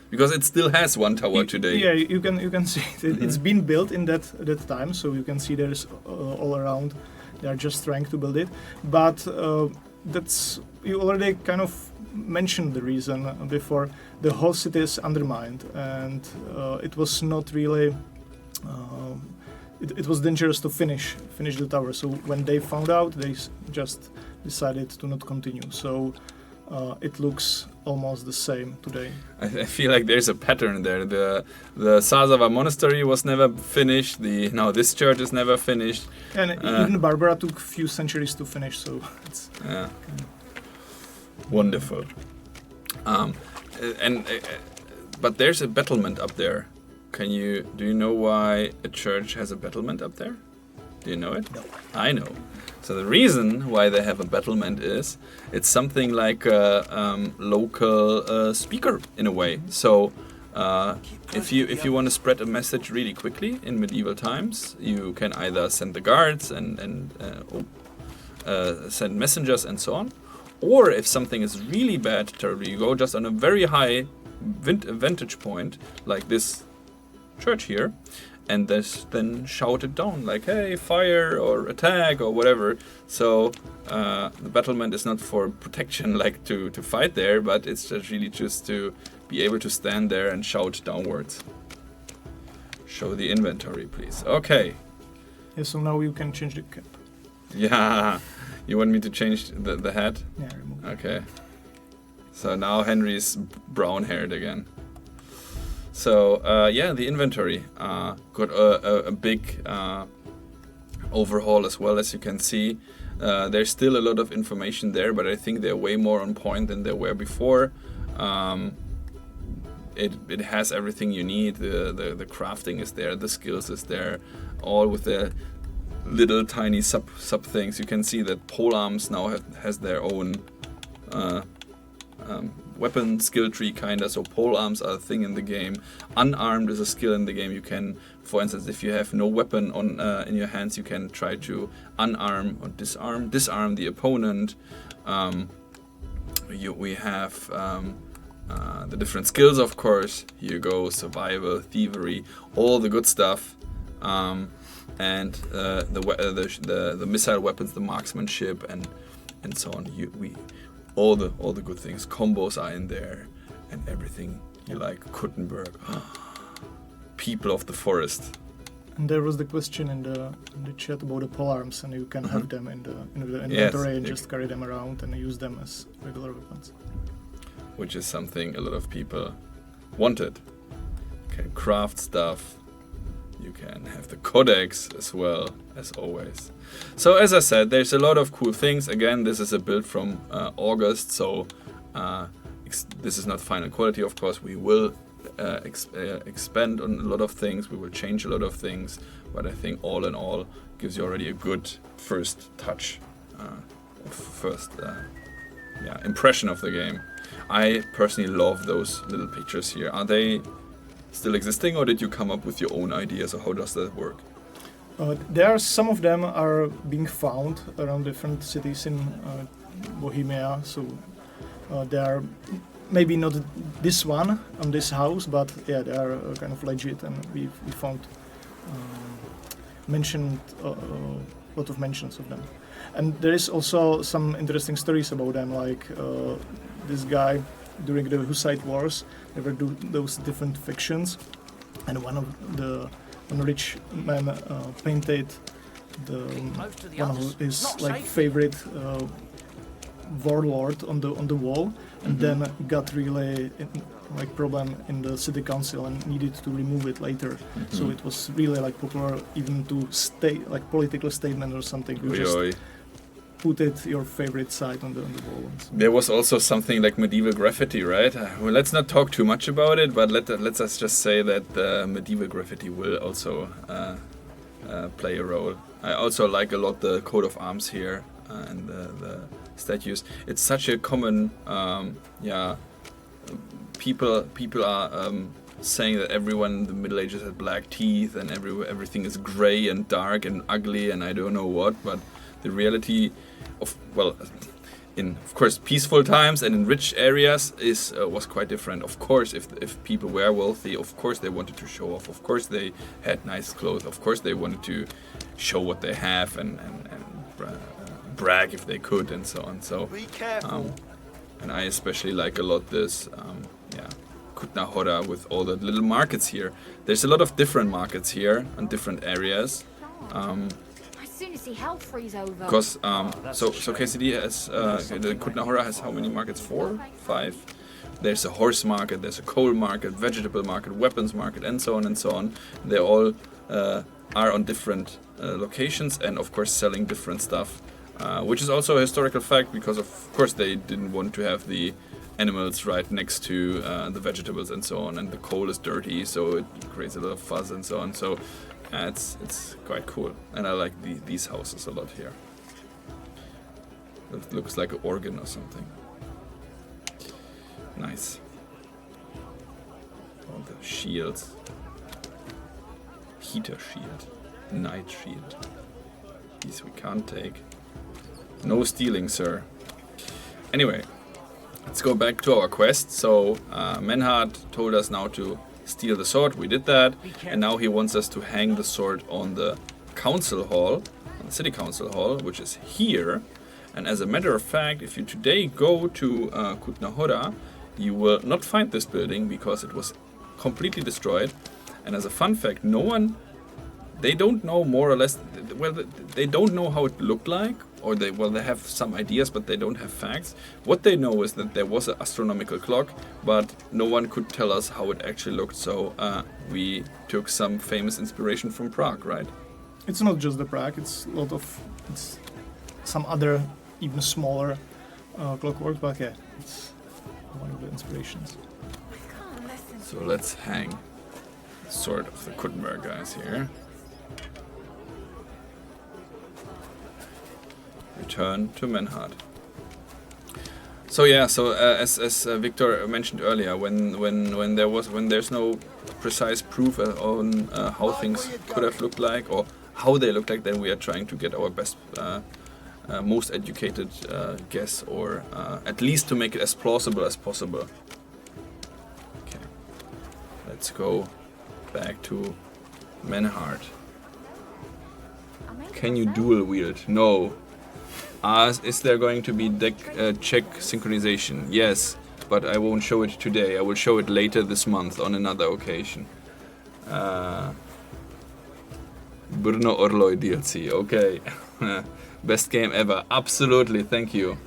Because it still has one tower today. Yeah, you can see it. It's been built in that time, so you can see there's all around. They are just trying to build it, but that's, you already kind of mentioned the reason before. The whole city is undermined, and it was not really. It was dangerous to finish the tower. So when they found out, they just decided to not continue. So it looks almost the same today. I feel like there's a pattern there. The Sazava monastery was never finished. Now this church is never finished. And even Barbara took a few centuries to finish. So it's wonderful. But there's a battlement up there. Do you know why a church has a battlement up there? Do you know it? No. I know. So the reason why they have a battlement is it's something like a local speaker in a way. So if you want to spread a message really quickly in medieval times, you can either send the guards and send messengers and so on, or if something is really bad, terribly, you go just on a very high vantage point like this church here, and then shout it down like, hey, fire or attack or whatever. So the battlement is not for protection, like to fight there, but it's just really just to be able to stand there and shout downwards. Show the inventory, please. Okay. Yeah, so now you can change the cap. Yeah. You want me to change the hat? Yeah, remove it. Okay. So now Henry's brown-haired again. So yeah, the inventory got a big overhaul as well, as you can see. There's still a lot of information there, but I think they're way more on point than they were before. It has everything you need. The crafting is there, the skills is there, all with the little tiny sub things. You can see that polearms now has their own weapon skill tree kinda, so polearms are a thing in the game. Unarmed is a skill in the game. You can, for instance, if you have no weapon on in your hands, you can try to unarm or disarm the opponent. We have the different skills, of course. Here you go, survival, thievery, all the good stuff. And the missile weapons, the marksmanship, and so on. All the good things. Combos are in there, and everything you like. Kuttenberg, people of the forest. And there was the question in the chat about the polearms, and you can have them in the inventory and just carry them around and use them as regular weapons. Which is something a lot of people wanted. You can craft stuff. You can have the codex as well, as always. So as I said, there's a lot of cool things. Again, this is a build from August, so this is not final quality, of course. We will expand on a lot of things. We will change a lot of things. But I think all in all, gives you already a good first touch, impression of the game. I personally love those little pictures here. Are they still existing, or did you come up with your own ideas, or how does that work? There are some of them are being found around different cities in Bohemia, so they are maybe not this one on this house, but yeah, they are kind of legit, and we found mentioned a lot of mentions of them. And there is also some interesting stories about them, like this guy during the Hussite Wars. There were those different factions, and one rich man painted one of his like favorite warlord on the wall, and then got really like problem in the city council and needed to remove it later. So it was really like popular even to state like political statement or something. You just put it your favorite side on the wall. There was also something like medieval graffiti, right? Well, let's not talk too much about it, but let's us just say that medieval graffiti will also play a role. I also like a lot the coat of arms here and the statues. It's such a common, people are saying that everyone in the Middle Ages had black teeth and everything is gray and dark and ugly and I don't know what, but the reality of, well, in of course peaceful times and in rich areas was quite different. Of course, if people were wealthy, of course they wanted to show off. Of course they had nice clothes. Of course they wanted to show what they have and brag if they could and so on. So, and I especially like a lot this, Kutna Hora with all the little markets here. There's a lot of different markets here and different areas. Because so KCD has the Kutna Hora has how many markets? 4, 5. There's a horse market, there's a coal market, vegetable market, weapons market, and so on and so on. They all are on different locations and of course selling different stuff, which is also a historical fact because of course they didn't want to have the animals right next to the vegetables and so on, and the coal is dirty, so it creates a lot of fuzz and so on. So it's quite cool, and I like these houses a lot here. It looks like an organ or something. Nice. All the shields. Heater shield. Night shield. These we can't take. No stealing, sir. Anyway, let's go back to our quest. So, Menhard told us now to steal the sword. We did that. And now he wants us to hang the sword on the council hall, on the city council hall, which is here. And as a matter of fact, if you today go to Kutna Hora, you will not find this building because it was completely destroyed. And as a fun fact, they don't know more or less, well, they don't know how it looked like, or they have some ideas, but they don't have facts. What they know is that there was an astronomical clock, but no one could tell us how it actually looked, so we took some famous inspiration from Prague, right? It's not just the Prague, it's some other, even smaller clockwork, but yeah, it's one of the inspirations. So let's hang the sword of the Kuttenberg guys here. Return to Menhard. So yeah, as Victor mentioned earlier, when there's no precise proof on how things could have looked like or how they looked like, then we are trying to get our best, most educated guess, or at least to make it as plausible as possible. Okay, let's go back to Menhard. Can you dual wield? No. Is there going to be deck check synchronization? Yes, but I won't show it today. I will show it later this month on another occasion. Brno Orloj DLC, okay. Best game ever. Absolutely, thank you.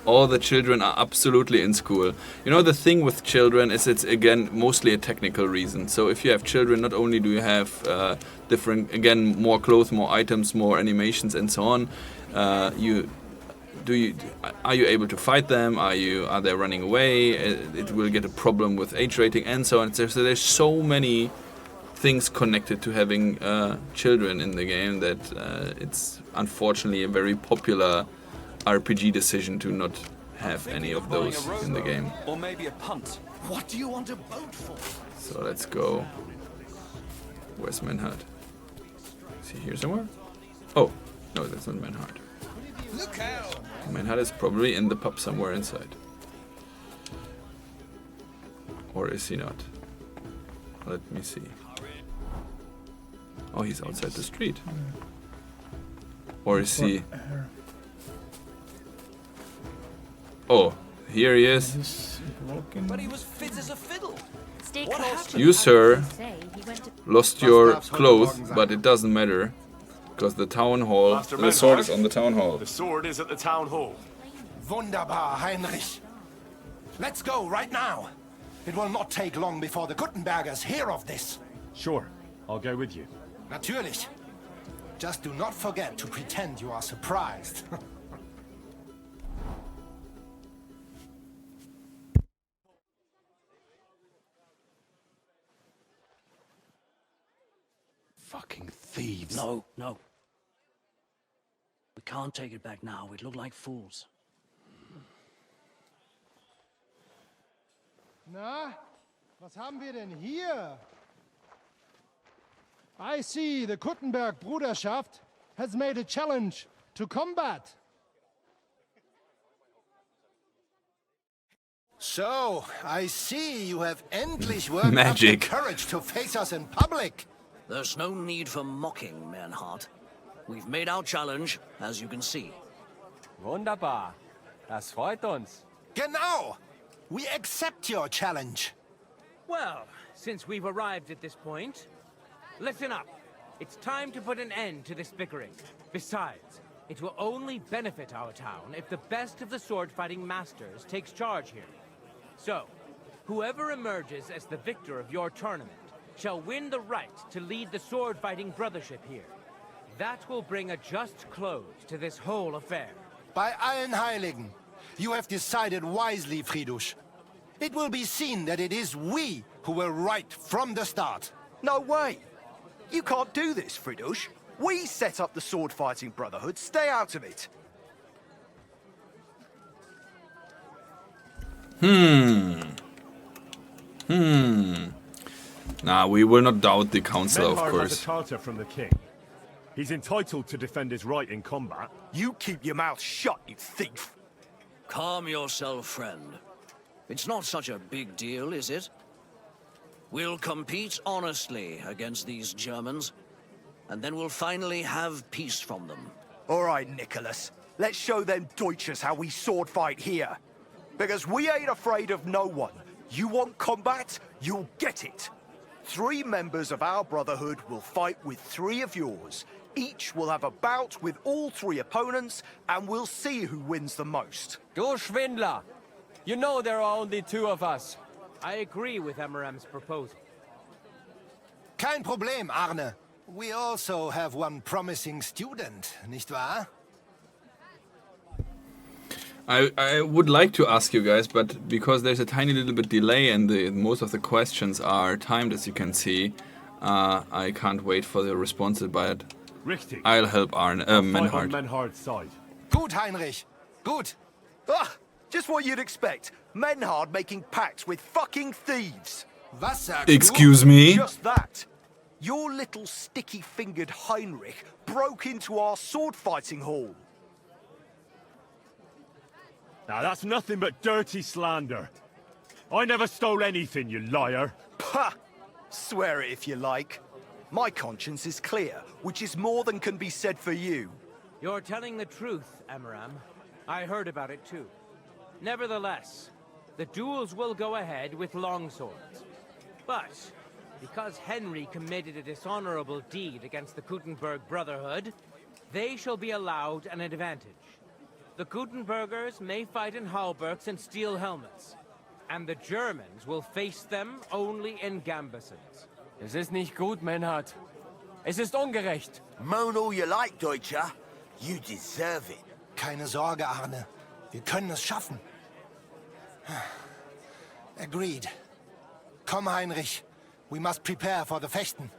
All the children are absolutely in school. You know, the thing with children is it's, again, mostly a technical reason. So if you have children, not only do you have different, again, more clothes, more items, more animations and so on, are you able to fight them? Are they running away? It will get a problem with age rating and so on. So there's so many things connected to having children in the game that it's unfortunately a very popular RPG decision to not have any of those in the game. Or maybe a punt. What do you want a boat for? So let's go. Where's Menhard? Is he here somewhere? Oh, no, that's not Menhard. Look out! Menhard is probably in the pub somewhere inside. Or is he not? Let me see. Oh, he's outside the street. Or is he... Oh, Here he is. He's walking. But he was fit as a fiddle. Stay What close happened? to You, sir, say he went to lost your clothes, but it doesn't matter. Because the town hall, Master the sword Menhard? is on the town hall. The sword is at the town hall. Wunderbar, Heinrich. Let's go right now. It will not take long before the Gutenbergers hear of this. Sure, I'll go with you. Natürlich. Just do not forget to pretend you are surprised. Fucking thieves. No, no. We can't take it back now. We'd look like fools. Na, was haben wir denn hier? I see the Kuttenberg Bruderschaft has made a challenge to combat. So, I see you have endlich worked Magic. up the courage to face us in public. There's no need for mocking, Menhard. We've made our challenge, as you can see. Wunderbar. Das freut uns. Genau. We accept your challenge. Well, since we've arrived at this point, listen up. It's time to put an end to this bickering. Besides, it will only benefit our town if the best of the sword-fighting masters takes charge here. So, whoever emerges as the victor of your tournament shall win the right to lead the sword-fighting brothership here. That will bring a just close to this whole affair. Bei allen Heiligen, you have decided wisely, Fridush. It will be seen that it is we who were right from the start. No way! You can't do this, Fridush. We set up the sword-fighting brotherhood. Stay out of it. Nah, we will not doubt the council, of Menhard has a course. charter from the king. He's entitled to defend his right in combat. You keep your mouth shut, you thief. Calm yourself, friend. It's not such a big deal, is it? We'll compete honestly against these Germans, and then we'll finally have peace from them. All right, Nicholas. Let's show them Deutschers how we sword fight here. Because we ain't afraid of no one. You want combat? You'll get it. 3 members of our brotherhood will fight with 3 of yours. Each will have a bout with all 3 opponents, and we'll see who wins the most. Du Schwindler! You know there are only 2 of us. I agree with Emiram's proposal. Kein Problem, Arne. We also have one promising student, nicht wahr? I would like to ask you guys, but because there's a tiny little bit delay and most of the questions are timed, as you can see, I can't wait for the responses, but Richtig. I'll help Fight on Menhard. Menhard's side. Gut, Heinrich. Gut. Ah, just what you'd expect. Menhard making pacts with fucking thieves. Was sagst Excuse me? Just that. Your little sticky-fingered Heinrich broke into our sword-fighting hall. Now that's nothing but dirty slander. I never stole anything, you liar. Pah! Swear it if you like. My conscience is clear, which is more than can be said for you. You're telling the truth, Emiram. I heard about it too. Nevertheless, the duels will go ahead with longswords. But, because Henry committed a dishonorable deed against the Gutenberg Brotherhood, they shall be allowed an advantage. The Gutenbergers may fight in halberds and steel helmets, and the Germans will face them only in gambesons. Es ist nicht gut, Menhard. Es ist ungerecht. Moan all you like, Deutscher. You deserve it. Keine Sorge, Arne. Wir können es schaffen. Agreed. Komm, Heinrich. We must prepare for the Fechten.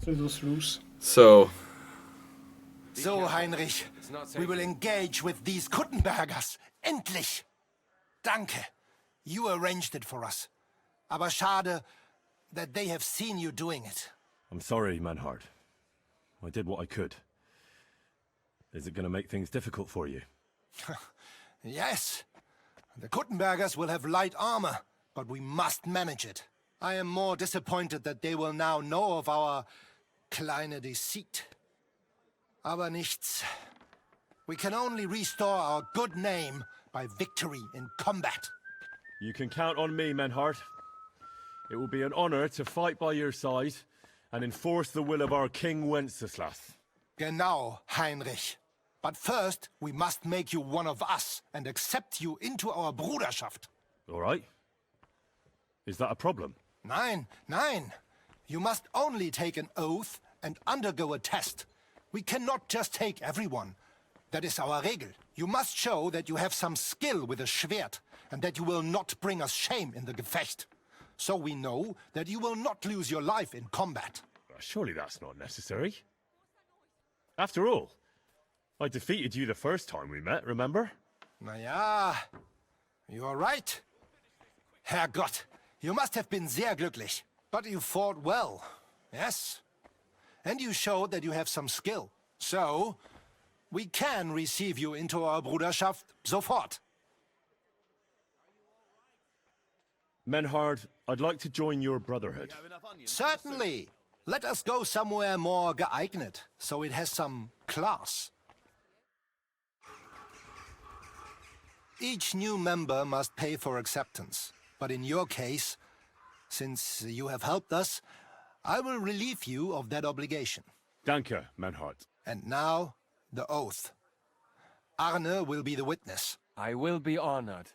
So it was Rus. So, So, Heinrich, we will engage with these Kuttenbergers. Endlich! Danke. You arranged it for us. Aber schade that they have seen you doing it. I'm sorry, Menhard. I did what I could. Is it going to make things difficult for you? Yes. The Kuttenbergers will have light armor, but we must manage it. I am more disappointed that they will now know of our kleine deceit. Aber nichts. We can only restore our good name by victory in combat. You can count on me, Menhart. It will be an honor to fight by your side and enforce the will of our King Wenceslas. Genau, Heinrich. But first, we must make you one of us and accept you into our Bruderschaft. All right. Is that a problem? Nein, nein. You must only take an oath and undergo a test. We cannot just take everyone. That is our Regel. You must show that you have some skill with a Schwert and that you will not bring us shame in the Gefecht. So we know that you will not lose your life in combat. Surely that's not necessary. After all, I defeated you the first time we met, remember? Na ja, you are right. Herrgott, you must have been sehr glücklich. But you fought well, yes? And you showed that you have some skill. So, we can receive you into our Bruderschaft sofort. Menhard, I'd like to join your brotherhood. Certainly. Let us go somewhere more geeignet, so it has some class. Each new member must pay for acceptance. But in your case, since you have helped us, I will relieve you of that obligation. Danke, Menhard. And now, the oath. Arne will be the witness. I will be honored.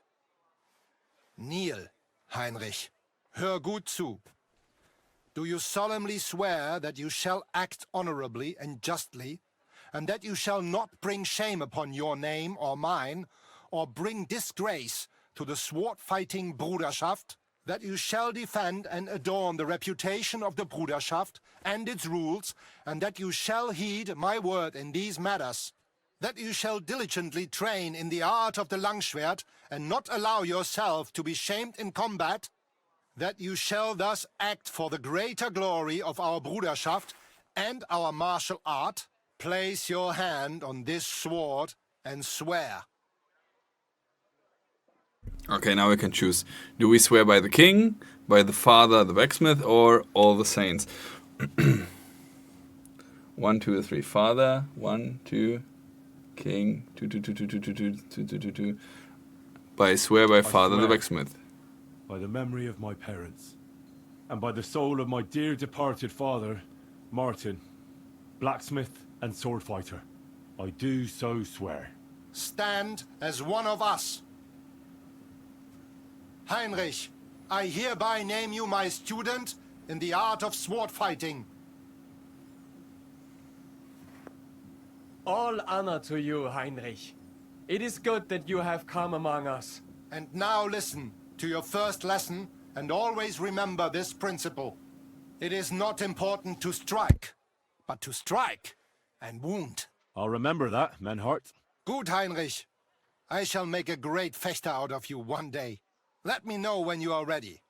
Kneel, Heinrich. Hör gut zu. Do you solemnly swear that you shall act honorably and justly, and that you shall not bring shame upon your name or mine, or bring disgrace to the sword-fighting Bruderschaft, that you shall defend and adorn the reputation of the Bruderschaft and its rules, and that you shall heed my word in these matters, that you shall diligently train in the art of the Langschwert and not allow yourself to be shamed in combat, that you shall thus act for the greater glory of our Bruderschaft and our martial art. Place your hand on this sword and swear. Okay, now we can choose. Do we swear by the king, by the father, the blacksmith, or all the saints? 1, 2, 3. Father. 1, 2. King. 2, 2, 2, 2, 2, 2, 2, 2, 2, 2. By swear by father, the blacksmith. By the memory of my parents, and by the soul of my dear departed father, Martin, blacksmith and sword fighter, I do so swear. Stand as one of us. Heinrich, I hereby name you my student in the art of sword fighting. All honor to you, Heinrich. It is good that you have come among us. And now listen to your first lesson and always remember this principle. It is not important to strike, but to strike and wound. I'll remember that, Menhart. Gut, Heinrich. I shall make a great fechter out of you one day. Let me know when you are ready.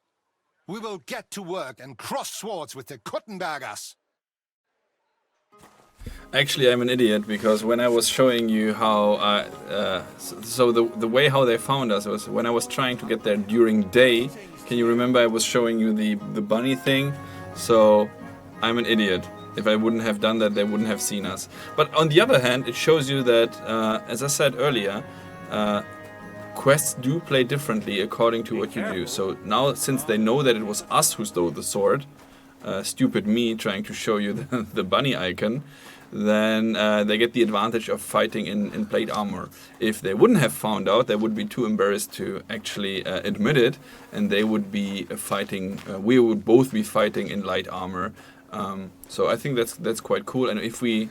We will get to work and cross swords with the Kuttenbergers. Actually, I'm an idiot, because when I was showing you how... the way how they found us was when I was trying to get there during day. Can you remember I was showing you the bunny thing? So, I'm an idiot. If I wouldn't have done that, they wouldn't have seen us. But on the other hand, it shows you that, as I said earlier, quests do play differently according to what you do. So now, since they know that it was us who stole the sword, stupid me trying to show you the bunny icon, then they get the advantage of fighting in plate armor. If they wouldn't have found out, they would be too embarrassed to actually admit it, and they would be fighting. We would both be fighting in light armor. So I think that's quite cool. And if we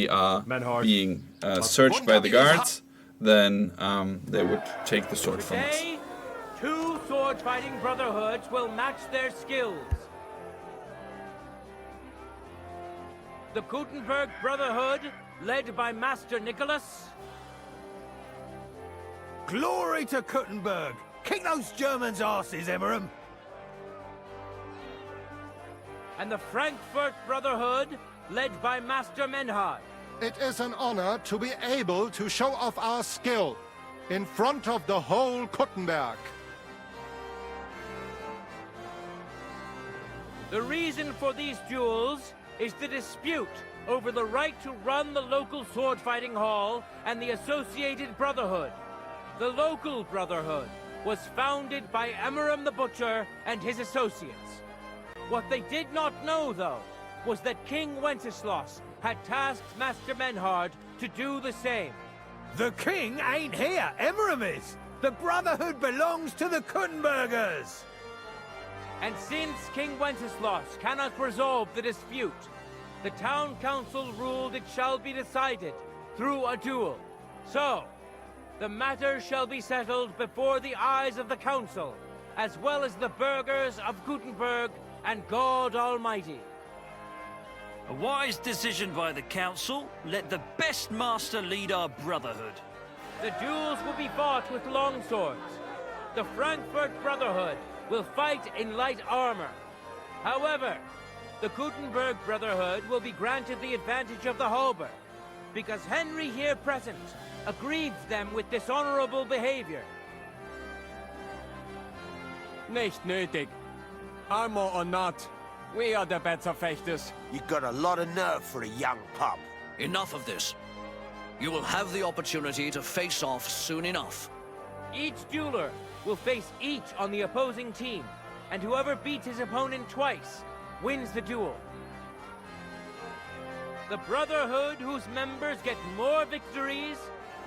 are being searched by the guards, then they would take the sword from us. Today, 2 sword-fighting brotherhoods will match their skills. The Gutenberg Brotherhood, led by Master Nicholas. Glory to Kuttenberg! Kick those Germans' asses, Emmeram! And the Frankfurt Brotherhood, led by Master Menhard. It is an honor to be able to show off our skill in front of the whole Kuttenberg. The reason for these duels is the dispute over the right to run the local sword-fighting hall and the associated brotherhood. The local brotherhood was founded by Emerim the Butcher and his associates. What they did not know, though, was that King Wenceslas had tasked Master Menhard to do the same. The king ain't here, Emerim is. The Brotherhood belongs to the Kuttenbergers. And since King Wenceslas cannot resolve the dispute, the town council ruled it shall be decided through a duel. So, the matter shall be settled before the eyes of the council, as well as the burghers of Gutenberg and God Almighty. A wise decision by the council. Let the best master lead our brotherhood. The duels will be fought with longswords. The Frankfurt Brotherhood will fight in light armor. However, the Gutenberg Brotherhood will be granted the advantage of the halberd, because Henry here present aggrieved them with dishonorable behavior. Nicht nötig. Armor or not, we are the better fechters. You got a lot of nerve for a young pup. Enough of this. You will have the opportunity to face off soon enough. Each dueler will face each on the opposing team, and whoever beats his opponent twice wins the duel. The Brotherhood whose members get more victories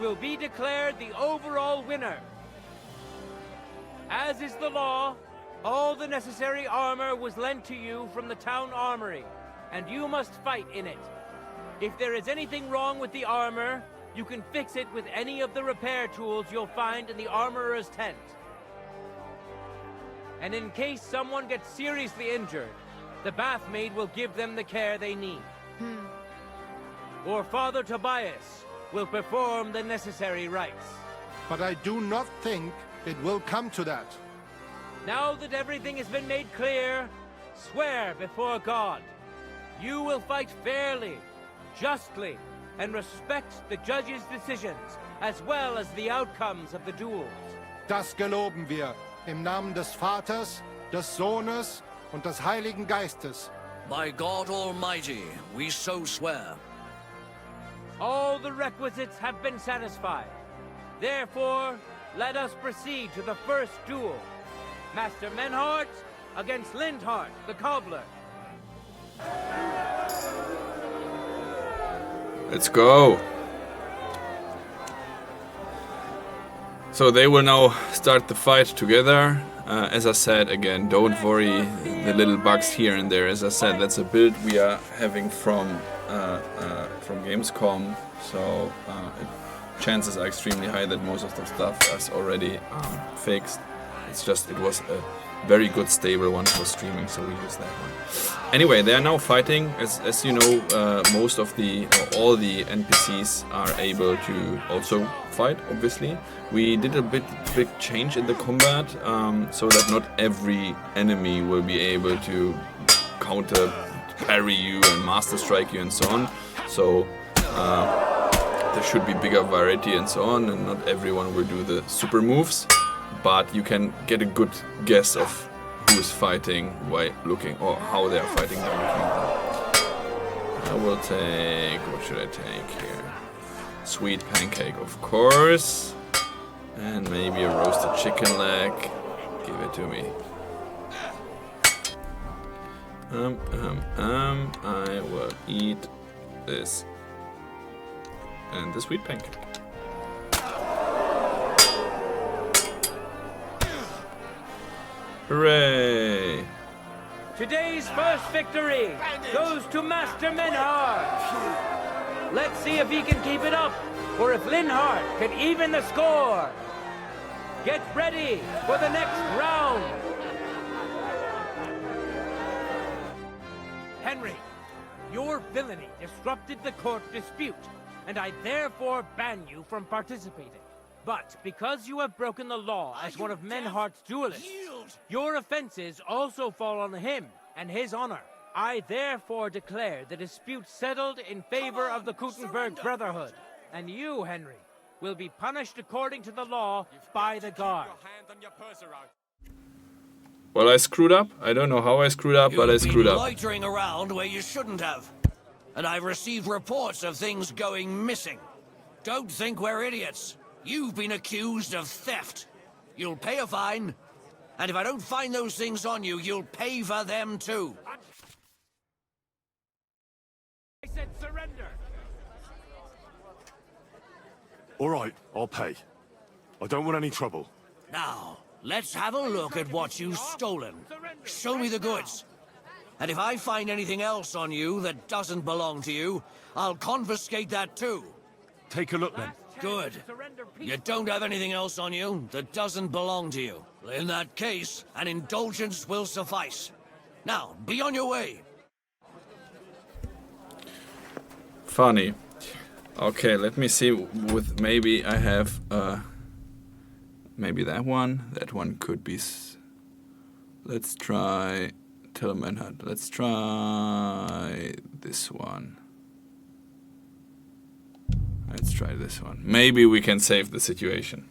will be declared the overall winner. As is the law, all the necessary armor was lent to you from the town armory, and you must fight in it. If there is anything wrong with the armor, you can fix it with any of the repair tools you'll find in the armorer's tent. And in case someone gets seriously injured, the bathmaid will give them the care they need. Or Father Tobias will perform the necessary rites. But I do not think it will come to that. Now that everything has been made clear, swear before God. You will fight fairly, justly, and respect the judge's decisions, as well as the outcomes of the duels. Das geloben wir im Namen des Vaters, des Sohnes und des Heiligen Geistes. By God Almighty, we so swear. All the requisites have been satisfied. Therefore, let us proceed to the first duel. Master Menhart against Lindhart, the cobbler. Let's go. So they will now start the fight together. As I said again, don't worry the little bugs here and there. As I said, that's a build we are having from Gamescom. So chances are extremely high that most of the stuff is already fixed. It's just it was a very good stable one for streaming, so we use that one. Anyway, they are now fighting. As you know, most of all the NPCs are able to also fight. Obviously, we did a big change in the combat, so that not every enemy will be able to counter parry you and master strike you and so on. So there should be bigger variety and so on, and not everyone will do the super moves. But you can get a good guess of who is fighting by looking, or how they are fighting by looking at them. I will take, what should I take here? Sweet pancake, of course. And maybe a roasted chicken leg. Give it to me. I will eat this and the sweet pancake. Hooray! Today's first victory goes to Master Menhard. Let's see if he can keep it up, or if Linhart can even the score. Get ready for the next round. Henry, your villainy disrupted the court dispute, and I therefore ban you from participating. But because you have broken the law as one of Menhart's duelists, your offenses also fall on him and his honor. I therefore declare the dispute settled in favor of the Gutenberg Brotherhood, and you, Henry, will be punished according to the law by the guard. Well, I screwed up. I don't know how I screwed up, but I screwed up. You've been loitering around where you shouldn't have. And I've received reports of things going missing. Don't think we're idiots. You've been accused of theft. You'll pay a fine. And if I don't find those things on you, you'll pay for them too. I said surrender. All right, I'll pay. I don't want any trouble. Now, let's have a look at what you've stolen. Show me the goods. And if I find anything else on you that doesn't belong to you, I'll confiscate that too. Take a look then. Good. You don't have anything else on you that doesn't belong to you. In that case, an indulgence will suffice. Now, be on your way. Funny. Okay, let me see. With maybe I have maybe that one. That one could be. Let's try Telemanhunt. Let's try this one. Let's try this one. Maybe we can save the situation.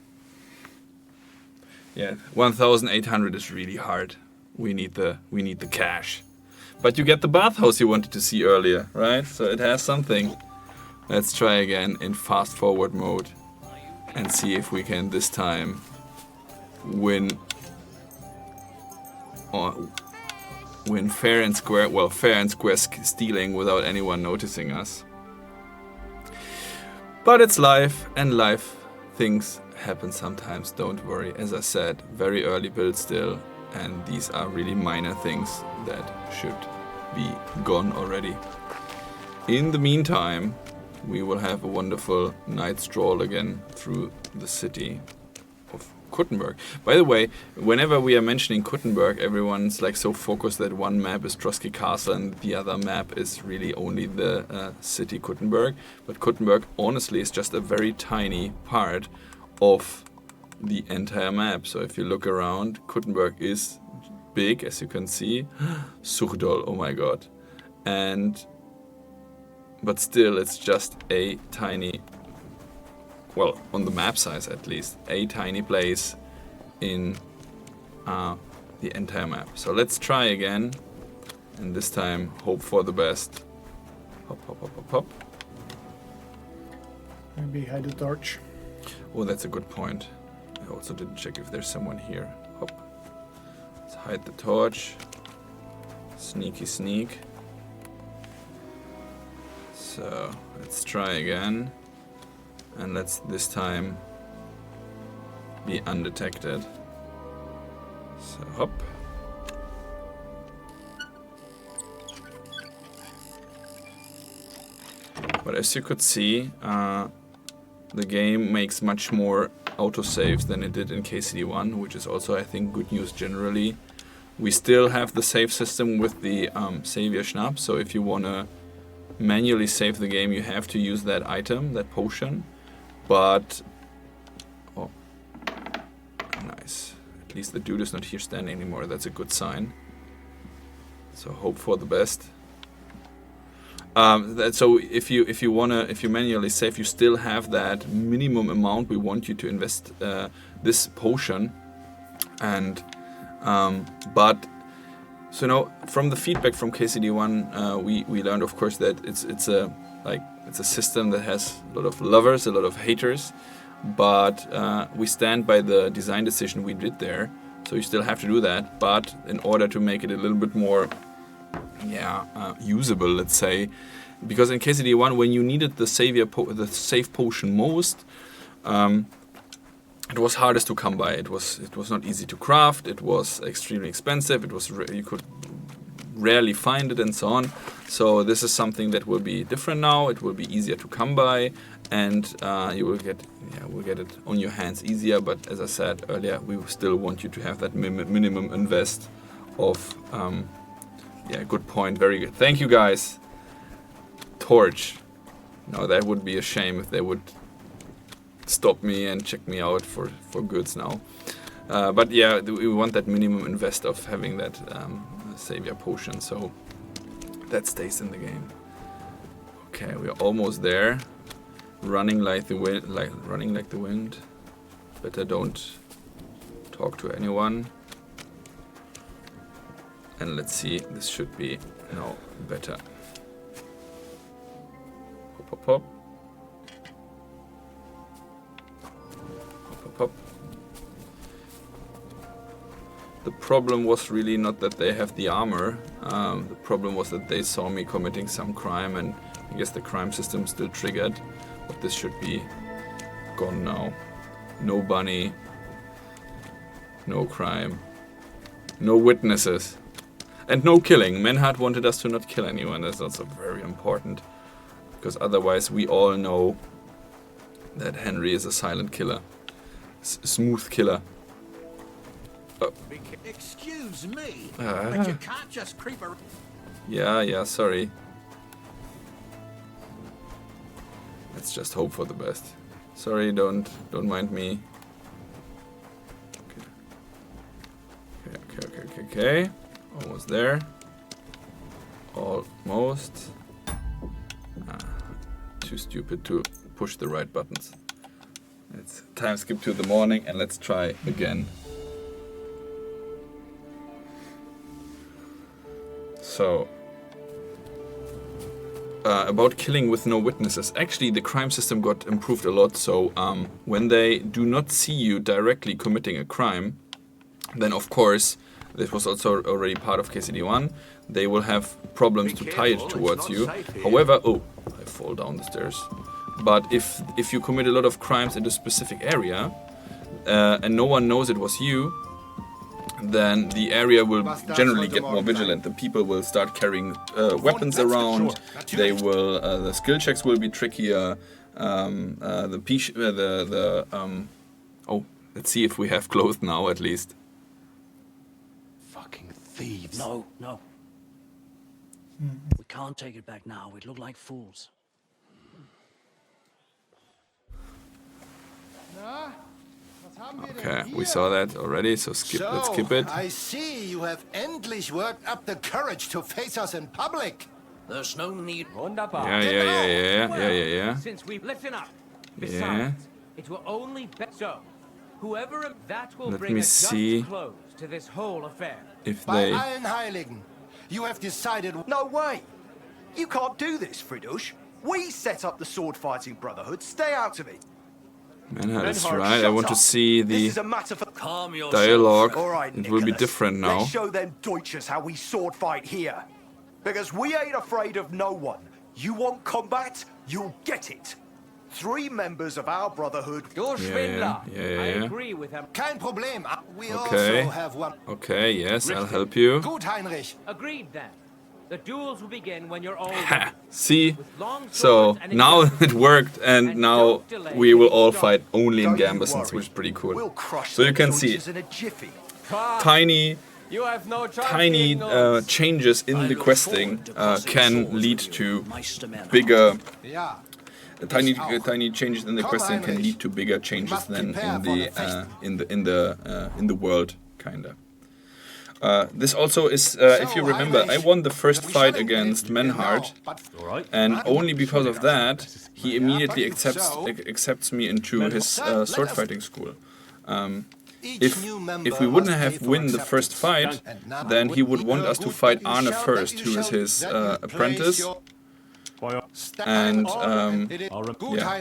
Yeah, 1,800 is really hard. We need the cash. But you get the bathhouse you wanted to see earlier, right? So it has something. Let's try again in fast forward mode and see if we can this time win fair and square. Well, fair and square stealing without anyone noticing us. But it's life, and life things happen sometimes, don't worry. As I said, very early build still, and these are really minor things that should be gone already. In the meantime, we will have a wonderful night stroll again through the city of Kuttenberg. By the way, whenever we are mentioning Kuttenberg, everyone's like so focused that one map is Trotsky Castle and the other map is really only the city Kuttenberg. But Kuttenberg, honestly, is just a very tiny part of the entire map. So if you look around, Kuttenberg is big, as you can see. Suchdol, oh my god. But still, it's just a tiny, well, on the map size at least, a tiny place in the entire map. So let's try again, and this time hope for the best. Hop, hop, hop, hop, hop. Maybe hide the torch. Oh, that's a good point. I also didn't check if there's someone here. Hop. Let's hide the torch. Sneaky sneak. So let's try again, and let's this time be undetected. So hop. But as you could see, the game makes much more autosaves than it did in KCD1, which is also, I think, good news generally. We still have the save system with the Savior Schnapp, so if you want to manually save the game, you have to use that item, that potion. But oh, nice. At least the dude is not here standing anymore. That's a good sign. So hope for the best. So if you manually save, you still have that minimum amount we want you to invest this potion, and but. So now, from the feedback from KCD1, we learned, of course, that it's a system that has a lot of lovers, a lot of haters, but we stand by the design decision we did there. So you still have to do that, but in order to make it a little bit more, usable, let's say, because in KCD1, when you needed the save potion most, it was hardest to come by. It was not easy to craft. It was extremely expensive. You could rarely find it, and so on. So this is something that will be different now. It will be easier to come by, and you will get it on your hands easier. But as I said earlier, we still want you to have that minimum invest of. Good point. Very good. Thank you, guys. Torch. No, that would be a shame if they would stop me and check me out for goods now. But yeah, we want that minimum invest of having that savior potion, so that stays in the game. Okay, we're almost there. Running like the wind. Better don't talk to anyone. And let's see, this should be now better. Hop, hop, hop. Pop. The problem was really not that they have the armor. The problem was that they saw me committing some crime, and I guess the crime system still triggered. But this should be gone now. No bunny. No crime. No witnesses. And no killing. Menhart wanted us to not kill anyone. That's also very important. Because otherwise we all know that Henry is a silent killer. Smooth killer. Excuse me, but you can't just creep around. Yeah, sorry. Let's just hope for the best. Sorry, don't mind me. Okay. Almost there. Almost. Too stupid to push the right buttons. Let's time skip to the morning and let's try again. So, about killing with no witnesses. Actually, the crime system got improved a lot. So, when they do not see you directly committing a crime, then of course, this was also already part of KCD1, they will have problems to tie it towards you. However, I fall down the stairs. But if you commit a lot of crimes in a specific area, and no one knows it was you, then the area will generally get more vigilant. The people will start carrying weapons around. They will. The skill checks will be trickier. Let's see if we have clothes now at least. Fucking thieves. No. We can't take it back now. We'd look like fools. Okay, we saw that already, so let's skip it. I see you have endlich worked up the courage to face us in public. There's no need. Wunderbar. Yeah. Since we've lifted up. Besides, it will only be so. Whoever that will bring a just close to this whole affair. If By they allen Heiligen, you have decided. No way! You can't do this, Fridush. We set up the sword-fighting brotherhood. Stay out of it. Menhart is right. I want to see the This is a matter for dialogue. All right, It will be different now. Let's show them Deutschers how we sword fight here. Because we ain't afraid of no one. You want combat? You'll get it. 3 members of our brotherhood. You're Schwindler. Yeah. I agree with him. Kein Problem. We Okay. also have one. Okay, yes, I'll help you. Gut, Heinrich. Agreed then. The duels will begin when you're all Ha! See? So now it worked, and now we will all fight only in Gambesons, which is pretty cool. We'll crush So you them can see Deutschers in a jiffy. tiny You have no tiny changes in the questing can lead to bigger. Ja. Tiny changes in the questing can lead to bigger changes than in the world, kinda. This also is, if you remember, I won the first fight against Menhart, and only because of that, he immediately accepts me into his sword fighting school. If we wouldn't have won the first fight, then he would want us to fight Arne first, who is his apprentice. And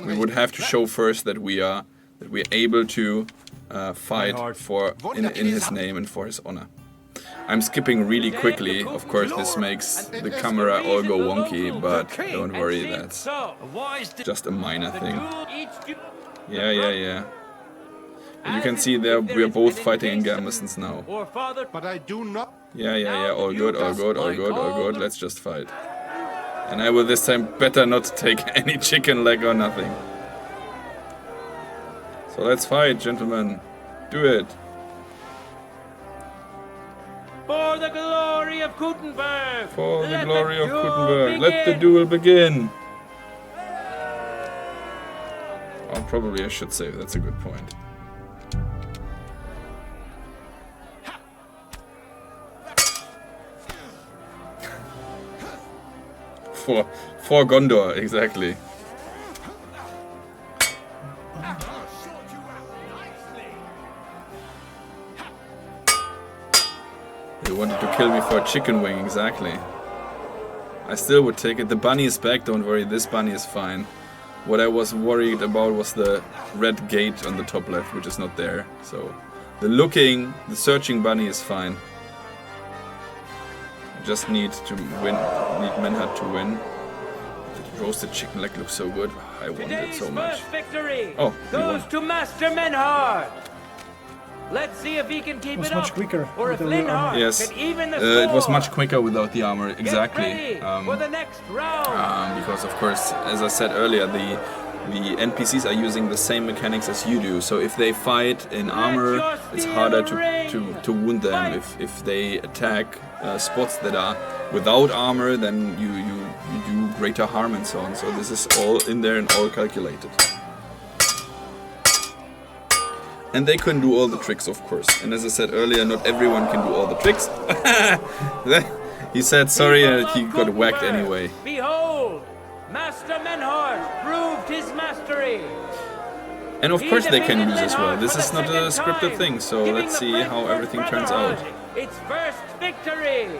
we would have to show first that we are able to fight in his name and for his honor. I'm skipping really quickly. Of course, this makes the camera all go wonky, but don't worry, that's just a minor thing. Yeah. And you can see there we are both fighting in Gambesons now. But I do not. Yeah. All good. Let's just fight. And I will this time better not take any chicken leg or nothing. So let's fight, gentlemen. Do it. For the glory of Gutenberg! For the glory of Gutenberg. Let the duel begin. Oh, probably I should save. That's a good point. For Gondor, exactly. They wanted to kill me for a chicken wing, exactly. I still would take it. The bunny is back, don't worry, this bunny is fine. What I was worried about was the red gate on the top left, which is not there. So the searching bunny is fine. I just need to win. Need Menhart to win. The roasted chicken leg looks so good. I wanted it so much. Victory goes to Master Menhart. Let's see if he can keep it much up, quicker or if without the Linhart Yes, can even the score. it was much quicker without the armor. Get Exactly. ready for the next round. Because of course, as I said earlier, the NPCs are using the same mechanics as you do. So if they fight in armor, it's harder to wound them. If they attack spots that are without armor, then you do greater harm and so on. So this is all in there and all calculated. And they can do all the tricks, of course. And as I said earlier, not everyone can do all the tricks. He said sorry and he got whacked anyway. Behold, Master Menhart proved his mastery. And of course they can lose as well. This is not a scripted thing, so let's see how everything turns out. Its first victory.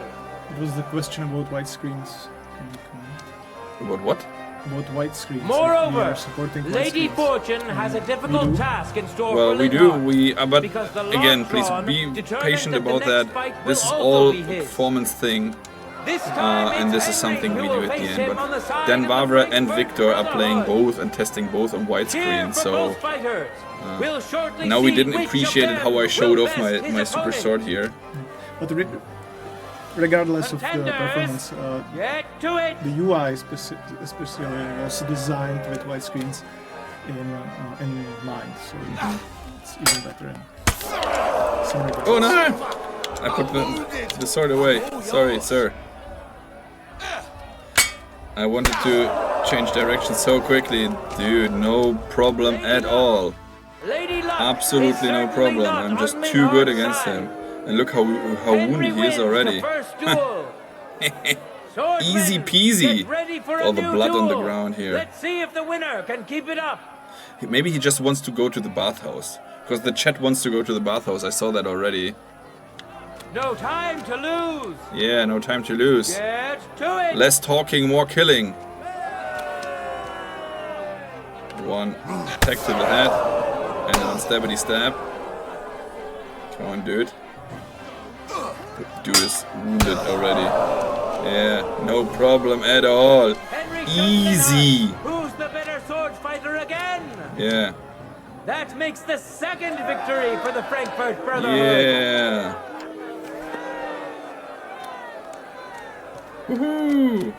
It was the question about white screens. Can you comment? About what? About white screens. Moreover, supporting white Lady screens. Fortune has a difficult task in store Well, for we do. Linhart. But Because the again, please Lotron be determined patient that the about next that. fight This is will all also a be his. performance thing. This time And it's this is Henry something we who do will at the face end. him on the But side Dan of the Vavra and Frankfurt Victor are playing Brotherhood. both and testing both on widescreen. Cheer for So both fighters. We'll shortly now we see didn't which appreciate of it how I them showed will off best my his super opponent. sword here. But regardless of the Contenders, performance, get to it. the UI especially was designed with white screens in mind, so it's even better in some regards. Oh no! I put the sword away. Sorry, sir. I wanted to change direction so quickly. Dude, no problem at all. Lady Luck Absolutely is no certainly problem. not I'm just on too good Linhart's against side. him. And look how Henry wounded he is wins already. the first duel. Swordsman, Easy peasy. get ready for a All the new blood on the duel. ground here. Let's see if the winner can keep it up. Maybe he just wants to go to the bathhouse. Because the chat wants to go to the bathhouse. I saw that already. No time to lose. Yeah, no time to lose. Get to it. Less talking, more killing. One attack to the head. And then stabbity stab. Come on, dude. Dude is wounded already. Yeah, no problem at all. Henry Easy. Who's the better sword fighter again? Yeah. That makes the second victory for the Frankfurt Brotherhood. Yeah. Woohoo!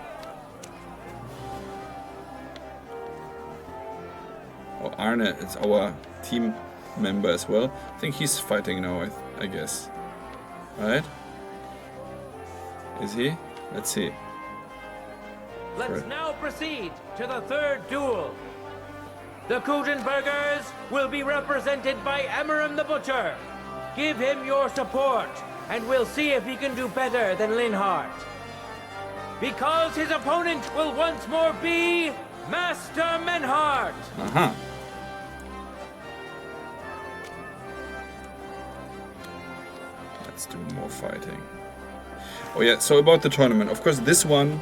Oh, Arne is our team member as well. I think he's fighting now, I guess. Right? Is he? Let's see. Let's now proceed to the third duel. The Kutenbergers will be represented by Emmeram the Butcher. Give him your support, and we'll see if he can do better than Linhart. Because his opponent will once more be Master Menhart. Uh-huh. Let's do more fighting. Oh yeah, so about the tournament. Of course, this one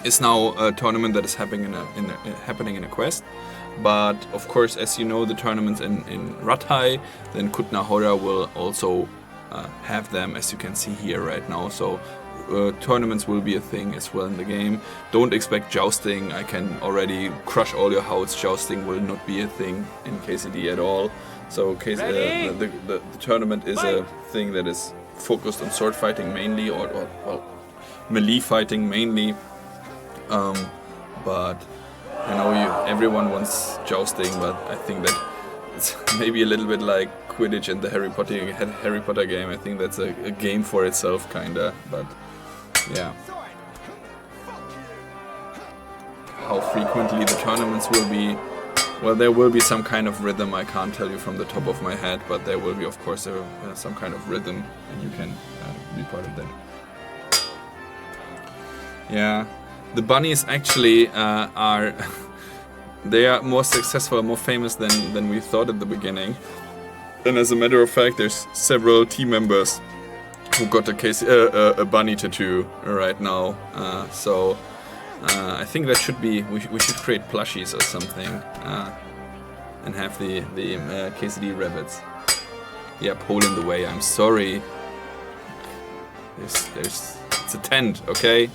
is now a tournament that is happening in a quest. But of course, as you know, the tournaments in Retry, then Kutna Hora will also have them, as you can see here right now. So tournaments will be a thing as well in the game. Don't expect jousting. I can already crush all your houses. Jousting will not be a thing in KCD at all. So the tournament is a thing that is focused on sword fighting mainly, or well, melee fighting mainly. But I know everyone wants jousting, but I think that it's maybe a little bit like Quidditch and the Harry Potter game. I think that's a game for itself, kinda. But yeah, how frequently the tournaments will be. Well, there will be some kind of rhythm. I can't tell you from the top of my head, but there will be, of course, some kind of rhythm, and you can be part of that. Yeah, the bunnies actually are they are more successful, more famous than we thought at the beginning. And as a matter of fact, there's several team members who got a bunny tattoo right now. So I think that should be. We should create plushies or something, and have the KCD rabbits. Yeah, pole in the way. I'm sorry. It's a tent, okay?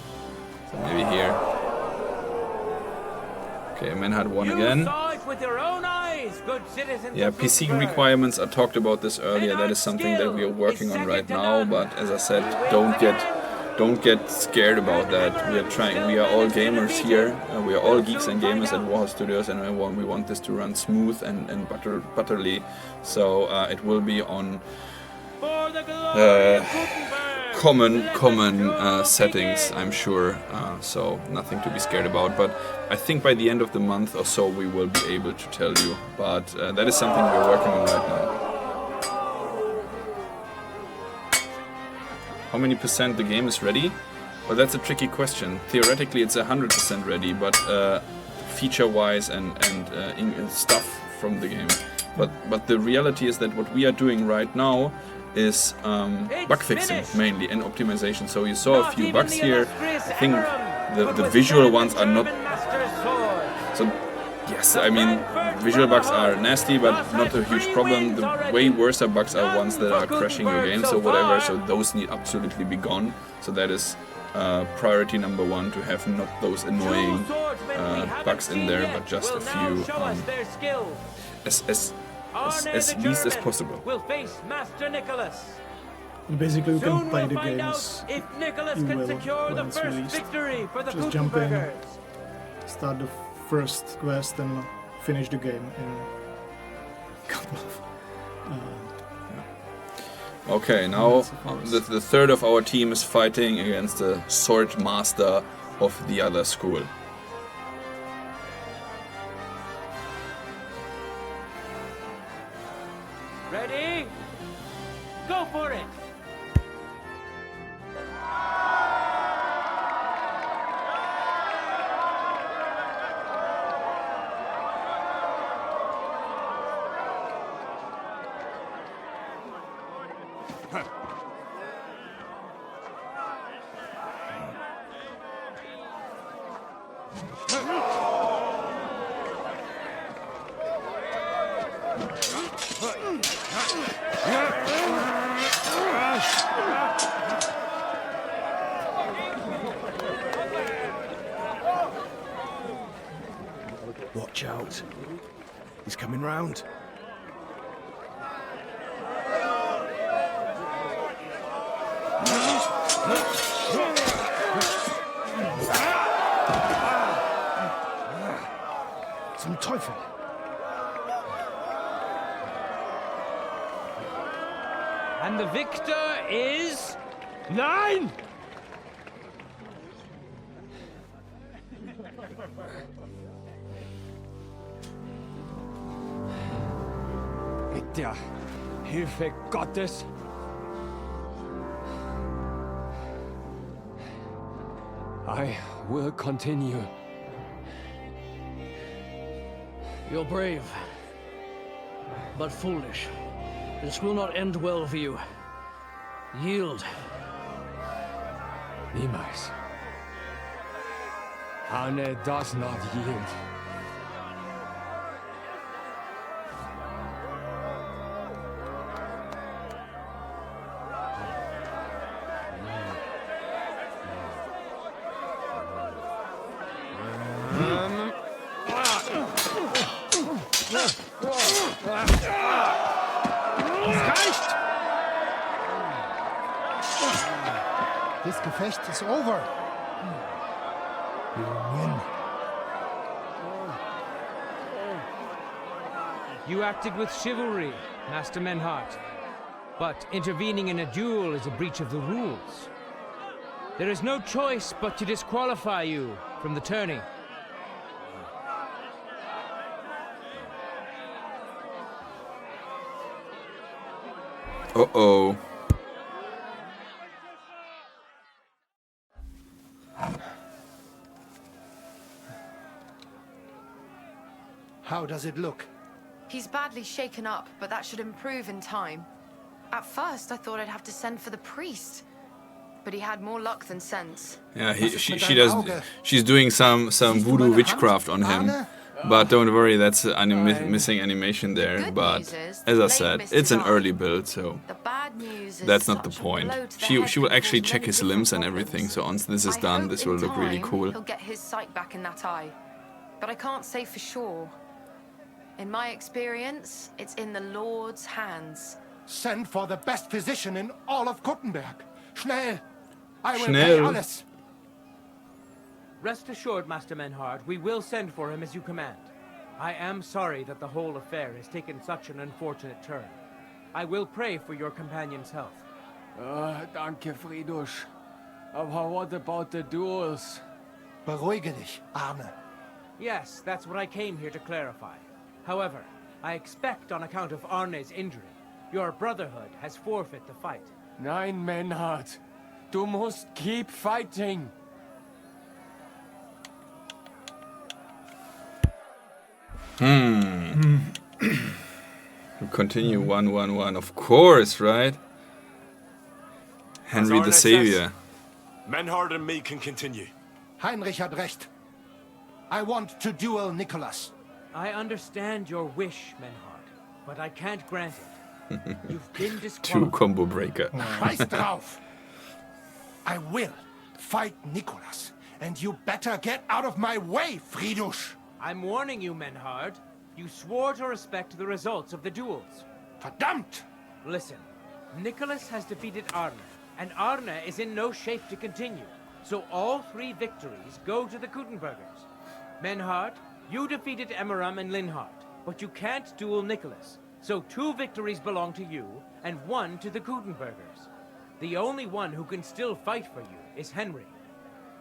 So maybe here. Okay, Manhunt won again. With your own eyes, good citizens. Yeah, PC requirements. I talked about this earlier. That is something that we are working on right now. But as I said, don't get scared about that. We are all gamers here. We are all geeks and gamers at Warhol Studios, and we want this to run smooth and butterly. So it will be on common settings, I'm sure. So nothing to be scared about. But I think by the end of the month or so we will be able to tell you. But that is something we're working on right now. How many percent the game is ready? Well, that's a tricky question. Theoretically, it's 100% ready, but feature-wise and stuff from the game. But the reality is that what we are doing right now is bug fixing mainly and optimization. So you saw a few bugs here. I think the visual ones are not. So yes, I mean visual bugs are nasty, but not a huge problem. The way worse bugs are ones that are crashing your game, so whatever. So those need absolutely be gone. So that is priority number one, to have not those annoying bugs in there, but just a few as least as possible. Will face Master Nicholas. Basically, you can play the game as if Nicholas you can will secure when the it's first released. victory for the Just jump in, Gutenbergers. start the first quest, and finish the game in a couple of. Okay, now the third of our team is fighting against the sword master of the other school. Ready? Go for it! Watch out. He's coming round. Zum Teufel. And the victor is... Nein! Mit der Hilfe Gottes. I will continue. You're brave, but foolish. This will not end well for you. Yield. Niemals. Anne does not yield. This Gefecht is over. You win. You acted with chivalry, Master Menhart. But intervening in a duel is a breach of the rules. There is no choice but to disqualify you from the tourney. Uh-oh. How does it look? He's badly shaken up, but that should improve in time. At first, I thought I'd have to send for the priest. but he had more luck than sense. Yeah, she does. She's doing some voodoo witchcraft on him. But don't worry, that's missing animation there. But as I said, it's an early build, so that's not the point. She will actually check his limbs and everything. So once this is done, this will look really cool. He'll get his sight back in that eye, but I can't say for sure. In my experience, it's in the Lord's hands. Send for the best physician in all of Kuttenberg. Schnell! I will pay alles. Rest assured, Master Menhard, we will send for him as you command. I am sorry that the whole affair has taken such an unfortunate turn. I will pray for your companion's health. Danke, Fridusch. Aber what about the duels? Beruhige dich, Arne. Yes, that's what I came here to clarify. However, I expect on account of Arne's injury, your brotherhood has forfeit the fight. Nein, Menhard. Du musst keep fighting. We continue 1-1-1, of course, right? Henry the Savior. Menhard and me can continue. Heinrich had recht. I want to duel Nicholas. I understand your wish, Menhard, but I can't grant it. You've been disqualified. Two combo breaker. Scheiß drauf. I will fight Nicholas, and you better get out of my way, Fridusch. I'm warning you, Menhard. You swore to respect the results of the duels. Verdammt! Listen, Nicholas has defeated Arne, and Arne is in no shape to continue. So all 3 victories go to the Kuttenbergers. Menhard, you defeated Emmeram and Linhardt, but you can't duel Nicholas. So 2 victories belong to you, and 1 to the Kuttenbergers. The only one who can still fight for you is Henry.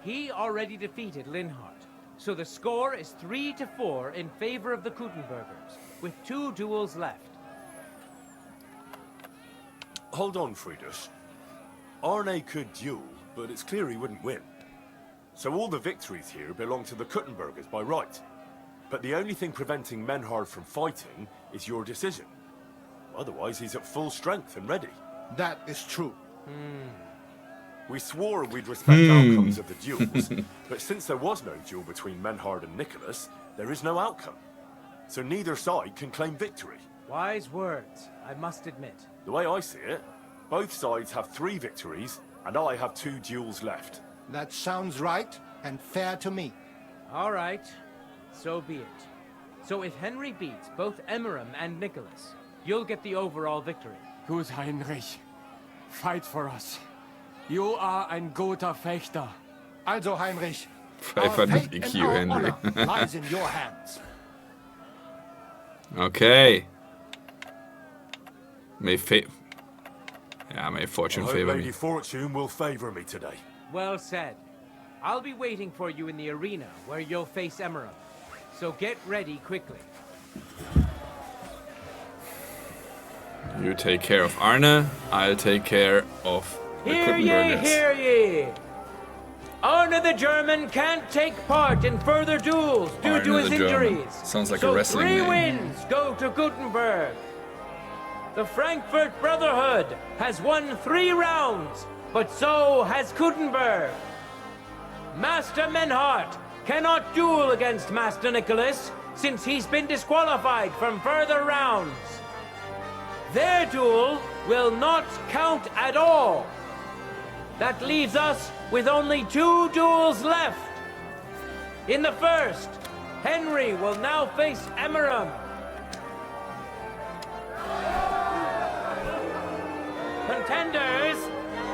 He already defeated Linhardt. So the score is 3-4 in favor of the Kuttenbergers, with 2 duels left. Hold on, Fridusch. Arne could duel, but it's clear he wouldn't win. So all the victories here belong to the Kuttenbergers by right. But the only thing preventing Menhard from fighting is your decision. Otherwise, he's at full strength and ready. That is true. We swore we'd respect outcomes of the duels, but since there was no duel between Menhard and Nicholas, there is no outcome. So neither side can claim victory. Wise words, I must admit. The way I see it, both sides have 3 victories, and I have 2 duels left. That sounds right and fair to me. All right, so be it. So if Henry beats both Emmeram and Nicholas, you'll get the overall victory. Gut, Heinrich. Fight for us. You are ein guter Fechter. Also, Heinrich, 500 EQ, Henry. lies in your hands. Okay. May fortune favor me. Lady Fortune will favor me today. Well said. I'll be waiting for you in the arena where you'll face Emmeram. So get ready quickly. You take care of Arne, I'll take care of the Hear ye, Kuttenbergers. hear ye! Arne the German can't take part in further duels due Arne to his the German. injuries. Sounds like so a wrestling 3 name. wins go to Gutenberg. The Frankfurt Brotherhood has won 3 rounds, but so has Gutenberg. Master Menhard cannot duel against Master Nicholas since he's been disqualified from further rounds. Their duel will not count at all. That leaves us with only 2 duels left. In the first, Henry will now face Emmeram. Contenders,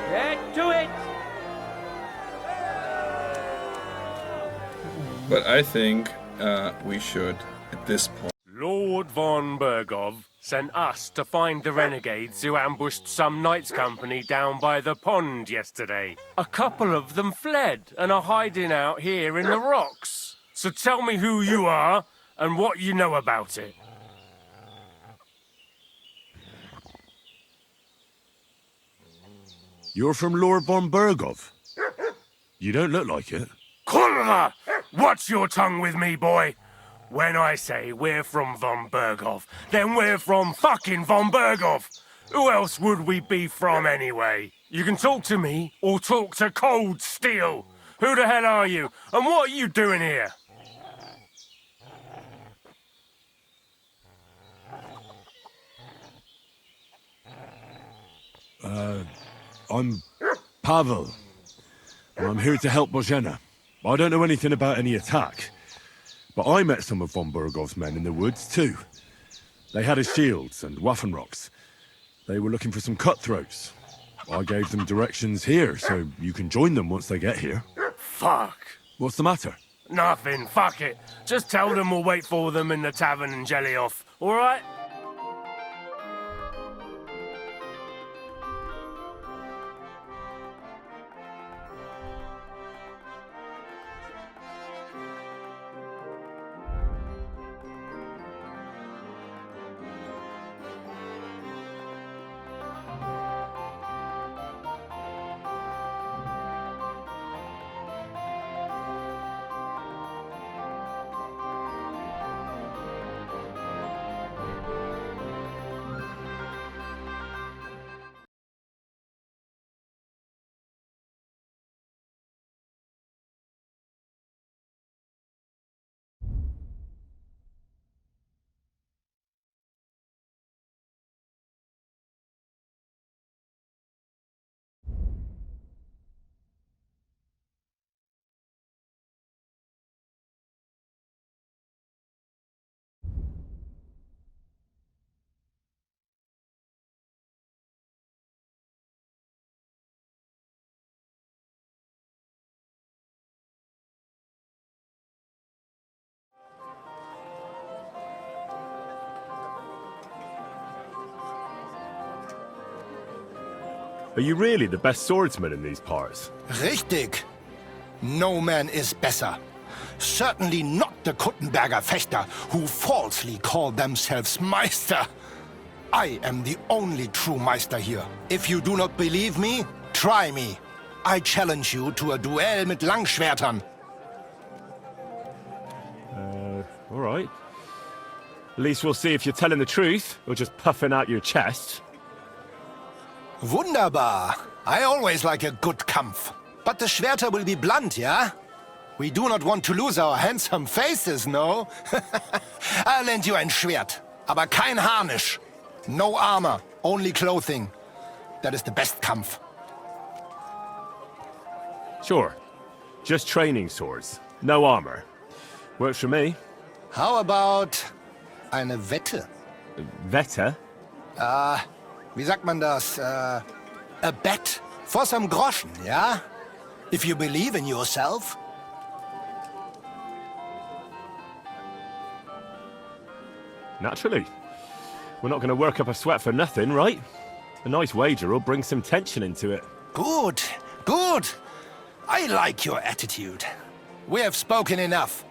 get to it! But I think we should, at this point... Lord von Bergov sent us to find the renegades who ambushed some knights' company down by the pond yesterday. A couple of them fled and are hiding out here in the rocks. So tell me who you are and what you know about it. You're from Lord von Bergov? You don't look like it. Kurva! Watch your tongue with me, boy. When I say we're from von Bergov, then we're from fucking von Bergov. Who else would we be from anyway? You can talk to me or talk to Cold Steel. Who the hell are you? And what are you doing here? I'm Pavel, and I'm here to help Bozhena. I don't know anything about any attack, but I met some of von Burgov's men in the woods too. They had his shields and Waffenrocks. They were looking for some cutthroats. I gave them directions here, so you can join them once they get here. Fuck. What's the matter? Nothing, fuck it. Just tell them we'll wait for them in the tavern in Jelioff, alright? Are you really the best swordsman in these parts? Richtig. No man is besser. Certainly not the Kuttenberger Fechter, who falsely call themselves Meister. I am the only true Meister here. If you do not believe me, try me. I challenge you to a duel mit Langschwertern. Alright. At least we'll see if you're telling the truth, or just puffing out your chest. Wunderbar. I always like a good Kampf. But the Schwerter will be blunt, yeah? We do not want to lose our handsome faces, no? I'll lend you ein Schwert, aber kein Harnisch. No armor, only clothing. That is the best Kampf. Sure. Just training swords. No armor. Works for me. How about eine Wette? Wette? Wie sagt man das? A bet for some Groschen, yeah? If you believe in yourself. Naturally. We're not going to work up a sweat for nothing, right? A nice wager will bring some tension into it. Good, good. I like your attitude. We have spoken enough.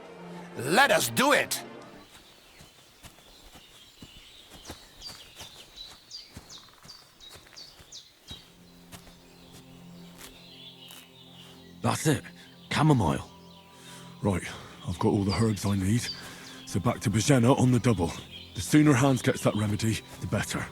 Let us do it. That's it. Chamomile. Right, I've got all the herbs I need. So back to Bozhena on the double. The sooner Hans gets that remedy, the better.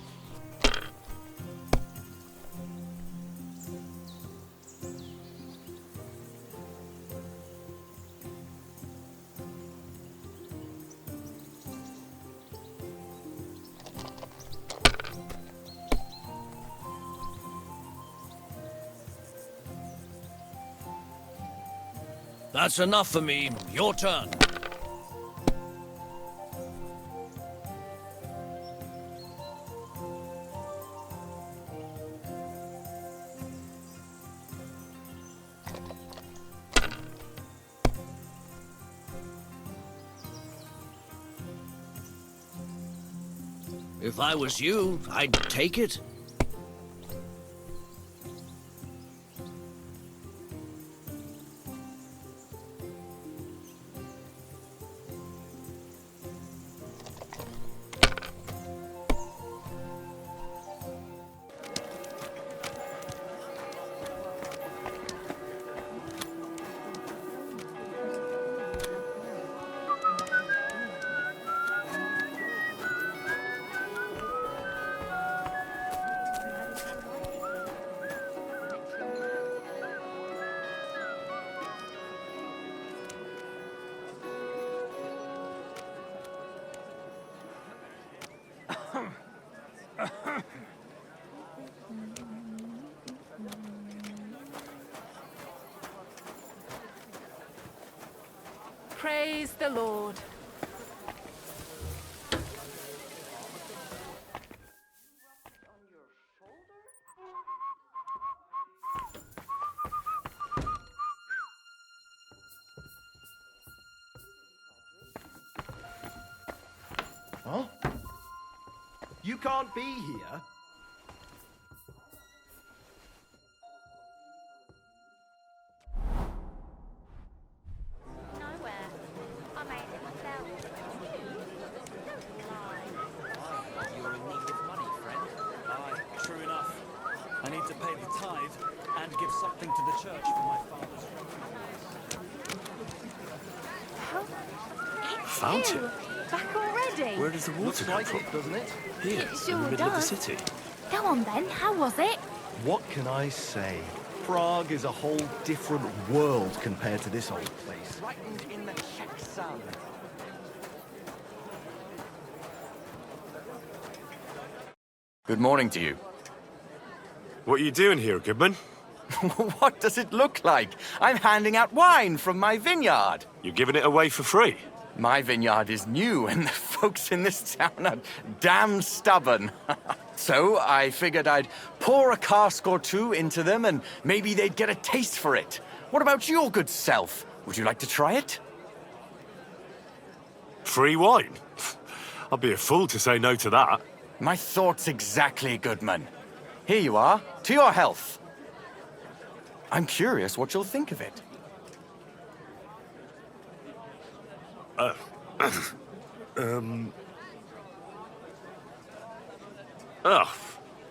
That's enough for me. Your turn. If I was you, I'd take it. Praise the Lord. Huh? You can't be here? Nowhere. I made it myself. You're in need of money, friend. Aye, true enough. I need to pay the tithe and give something to the church for my father's Fountain? Back already? Where does the water come from? Doesn't it? Here, It sure in the middle does. of the city. Go on then, how was it? What can I say? Prague is a whole different world compared to this old place. Frightened in the Czech sun. Good morning to you. What are you doing here, Goodman? What does it look like? I'm handing out wine from my vineyard. You're giving it away for free? My vineyard is new, and the folks in this town are damn stubborn. So I figured I'd pour a cask or two into them, and maybe they'd get a taste for it. What about your good self? Would you like to try it? Free wine? I'd be a fool to say no to that. My thoughts exactly, Goodman. Here you are, to your health. I'm curious what you'll think of it. Oh, are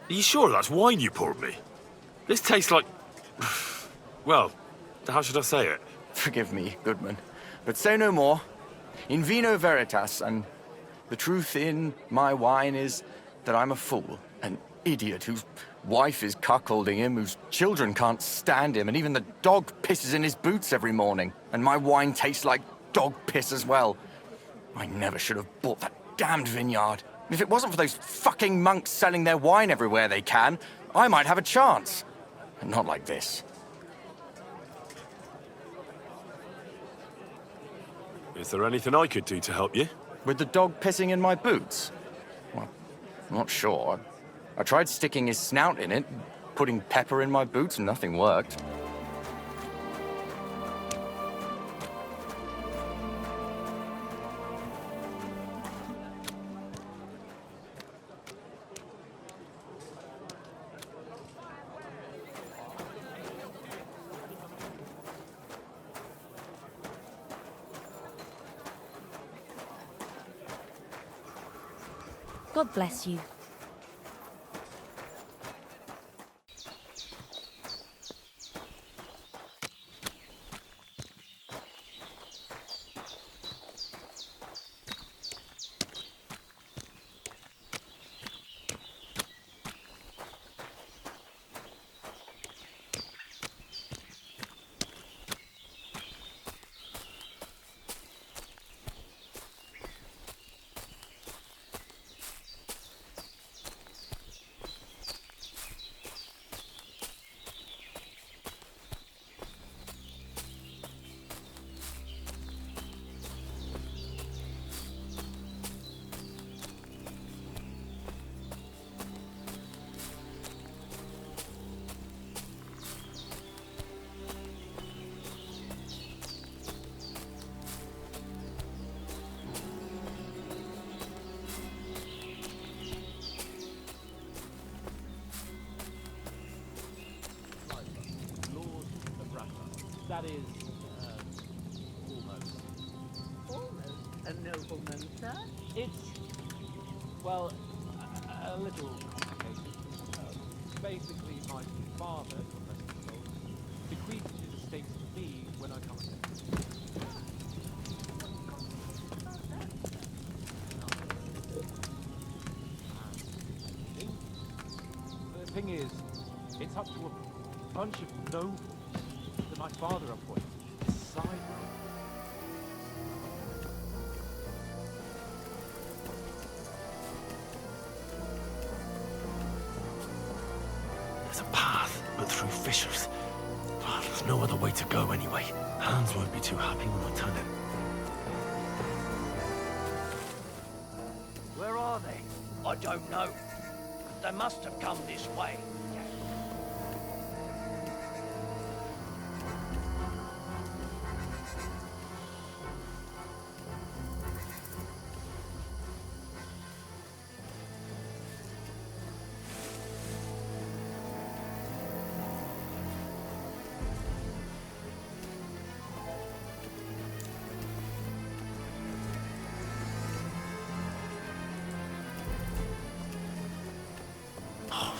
you sure that's wine you poured me? This tastes like... Well, how should I say it? Forgive me, Goodman, but say no more. In vino veritas, and the truth in my wine is that I'm a fool, an idiot whose wife is cuckolding him, whose children can't stand him, and even the dog pisses in his boots every morning. And my wine tastes like dog piss as well. I never should have bought that damned vineyard. If it wasn't for those fucking monks selling their wine everywhere they can, I might have a chance. And not like this. Is there anything I could do to help you? With the dog pissing in my boots? Well, I'm not sure. I tried sticking his snout in it, putting pepper in my boots, and nothing worked. God bless you. That is, almost. Almost a nobleman, sir? It's, well, a little complicated. Basically, my father, Professor Soul, bequeathed his estate to me when I come of age. The thing is, it's up to a bunch of nobles that my father appointed to decide. There's a path, but through fissures. Oh, there's no other way to go anyway. Hans won't be too happy when I tell him. they? I don't know. They must have come this way.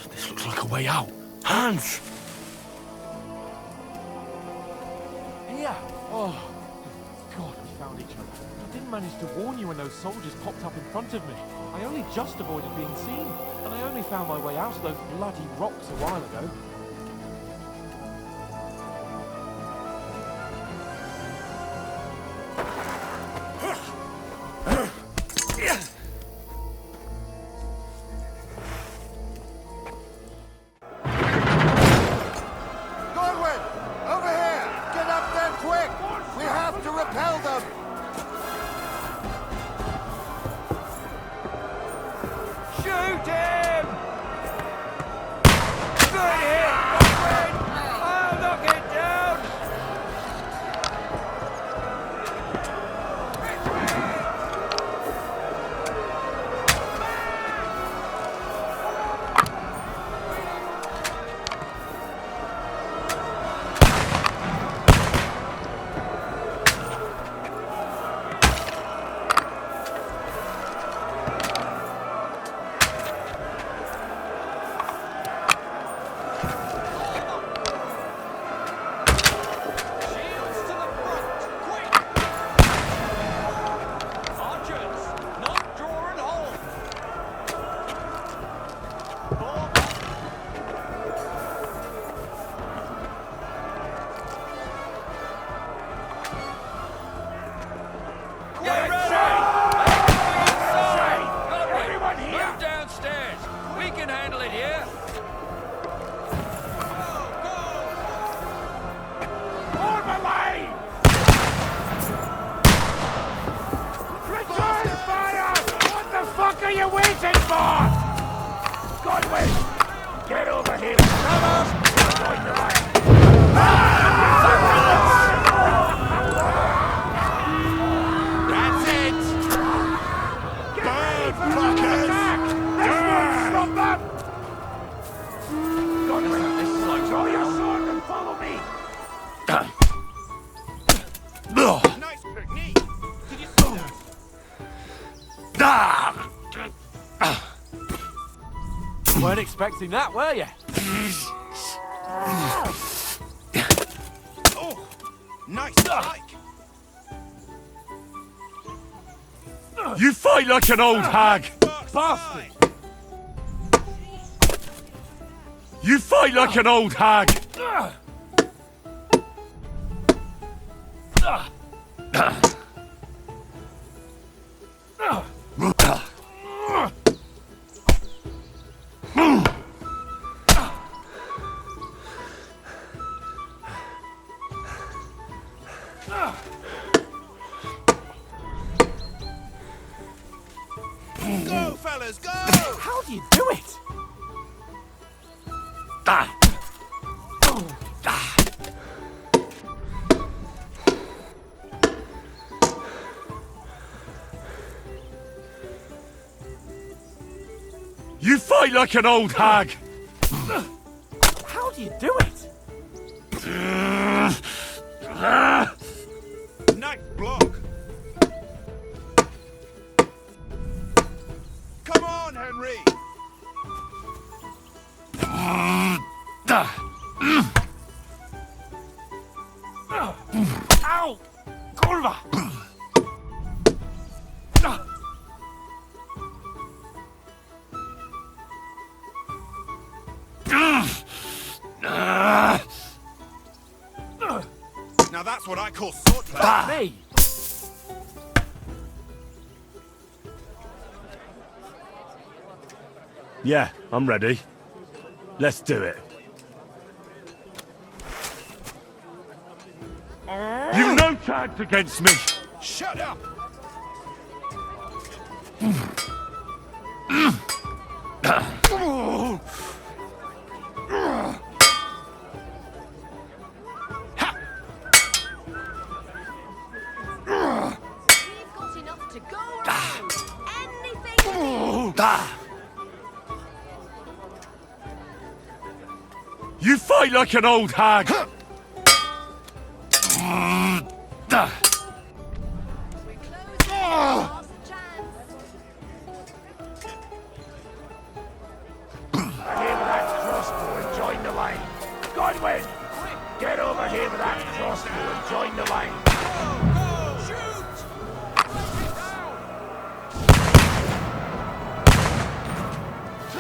This looks like a way out. Hans! Here! Oh, God, we found each other. I didn't manage to warn you when those soldiers popped up in front of me. I only just avoided being seen, and I only found my way out of those bloody rocks a while ago. Weren't expecting that, were you? Oh, nice strike. You fight like an old hag! Bastard! You fight like an old hag! Go, fellas, go! How do you do it? You fight like an old hag! How do you do it? Nice block. Come on, Henry. Ow! Kurwa! Now that's what I call swordplay. Me? Yeah, I'm ready. Let's do it. You've no chance against me! Shut up! enough to go around. Anything You fight like an old hag! Here with that crossbow and join the line. Godwin! Get over here with that crossbow and join the line.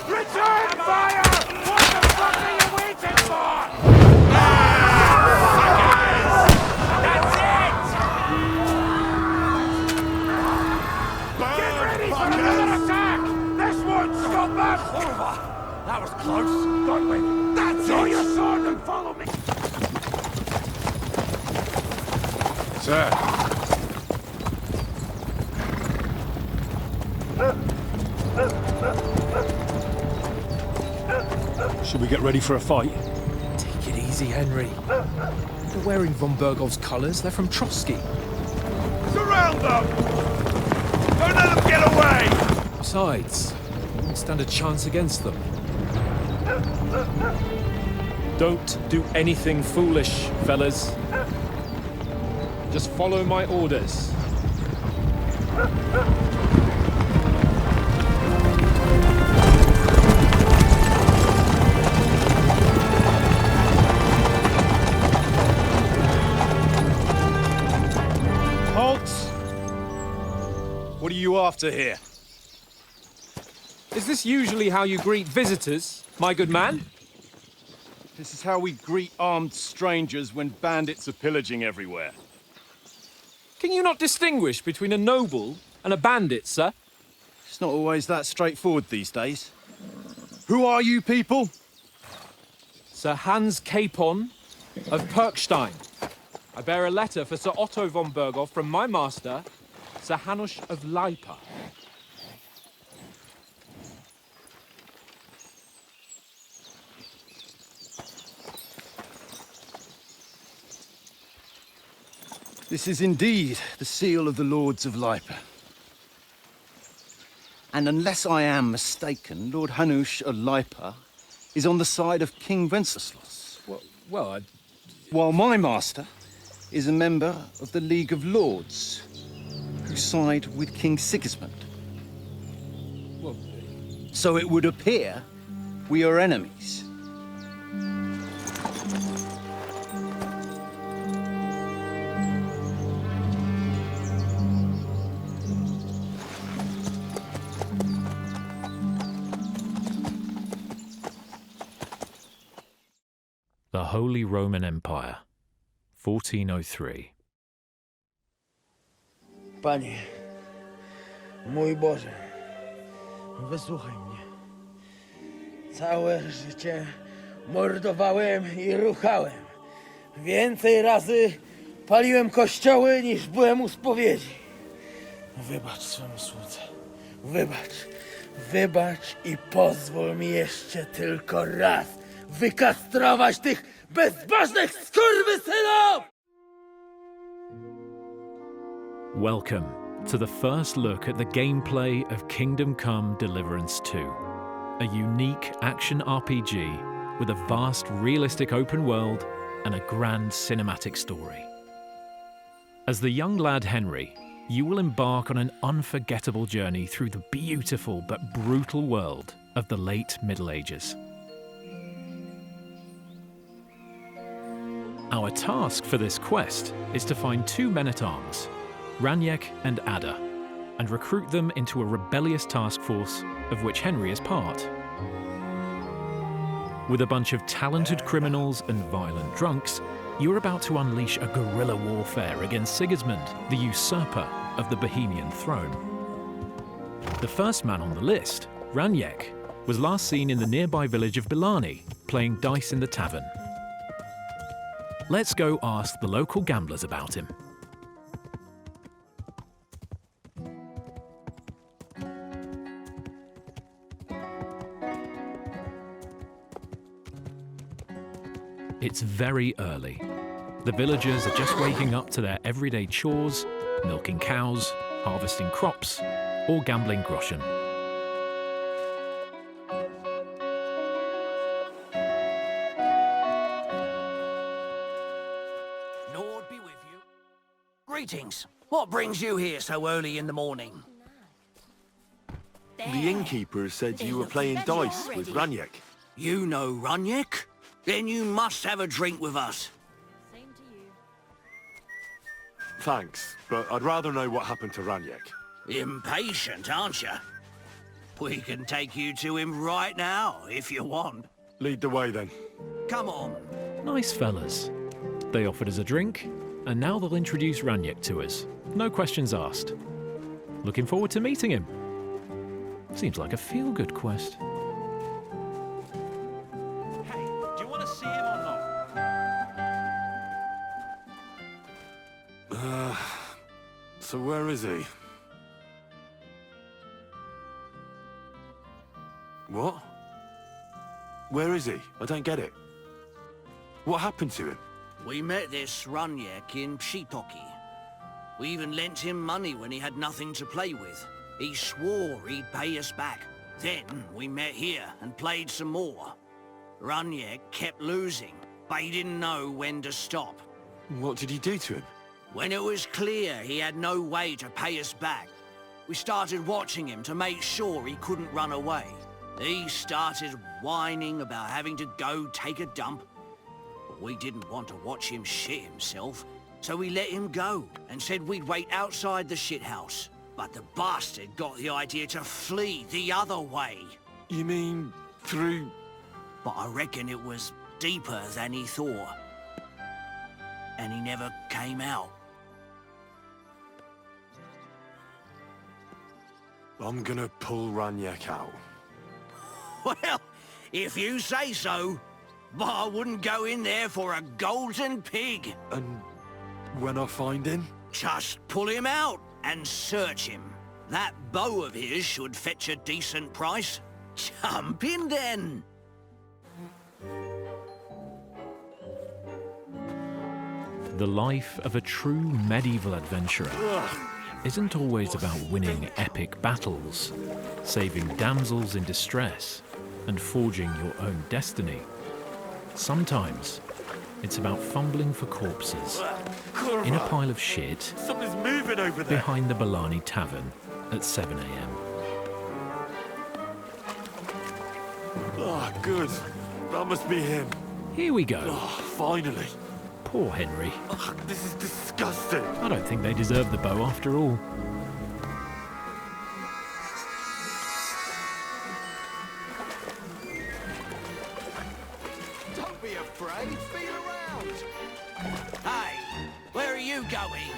Return fire! What the fuck are you waiting for? That's it! Get ready for another attack! This won't stop them! That was close. Godwin, draw your sword and follow me! Sir. Should we get ready for a fight? Take it easy, Henry. They're wearing von Bergov's colours. They're from Trotsky. Surround them! Don't let them get away! Besides, we won't stand a chance against them. Don't do anything foolish, fellas. Just follow my orders. Halt! What are you after here? Is this usually how you greet visitors, my good man? This is how we greet armed strangers when bandits are pillaging everywhere. Can you not distinguish between a noble and a bandit, sir? It's not always that straightforward these days. Who are you people? Sir Hans Capon of Perkstein. I bear a letter for Sir Otto von Berghoff from my master, Sir Hanush of Lipa. This is indeed the seal of the Lords of Lipa. And unless I am mistaken, Lord Hanush of Lipa is on the side of King Wenceslas. While my master is a member of the League of Lords, who side with King Sigismund. So it would appear we are enemies. The Holy Roman Empire, 1403. Panie, mój Boże, wysłuchaj mnie. Całe życie mordowałem i ruchałem. Więcej razy paliłem kościoły niż byłem u spowiedzi. Wybacz swemu słudze. Wybacz i pozwól mi jeszcze tylko raz wykastrować tych bezbożnych skurwysynów! Welcome to the first look at the gameplay of Kingdom Come Deliverance 2, a unique action RPG with a vast realistic open world and a grand cinematic story. As the young lad Henry, you will embark on an unforgettable journey through the beautiful but brutal world of the late Middle Ages. Our task for this quest is to find two men-at-arms, Raniek and Ada, and recruit them into a rebellious task force of which Henry is part. With a bunch of talented criminals and violent drunks, you're about to unleash a guerrilla warfare against Sigismund, the usurper of the Bohemian throne. The first man on the list, Raniek, was last seen in the nearby village of Bilani, playing dice in the tavern. Let's go ask the local gamblers about him. It's very early. The villagers are just waking up to their everyday chores, milking cows, harvesting crops, or gambling groschen. Lord be with you. Greetings. What brings you here so early in the morning? The innkeeper said you were playing dice with Raniek. You know Raniek? Then you must have a drink with us. Thanks, but I'd rather know what happened to Raniek. Impatient, aren't you? We can take you to him right now, if you want. Lead the way, then. Come on. Nice fellas. They offered us a drink, and now they'll introduce Raniek to us. No questions asked. Looking forward to meeting him. Seems like a feel-good quest. Hey, do you want to see him or not? So where is he? What? Where is he? I don't get it. What happened to him? We met this Raniek in Pshitoki. We even lent him money when he had nothing to play with. He swore he'd pay us back. Then we met here and played some more. Raniek kept losing, but he didn't know when to stop. What did he do to him? When it was clear he had no way to pay us back, we started watching him to make sure he couldn't run away. He started whining about having to go take a dump. But we didn't want to watch him shit himself, so we let him go and said we'd wait outside the shithouse. But the bastard got the idea to flee the other way. You mean through... But I reckon it was deeper than he thought. And he never came out. I'm gonna pull Raniek out. Well, if you say so. But I wouldn't go in there for a golden pig. And when I find him? Just pull him out and search him. That bow of his should fetch a decent price. Jump in then. The life of a true medieval adventurer isn't always about winning epic battles, saving damsels in distress, and forging your own destiny. Sometimes it's about fumbling for corpses in a pile of shit Something's moving over there. behind the Balani Tavern at 7 a.m. Oh, good. That must be him. Here we go. Oh, finally. Poor Henry. Oh, this is disgusting. I don't think they deserve the bow after all. Don't be afraid. Feel around. Hey, where are you going?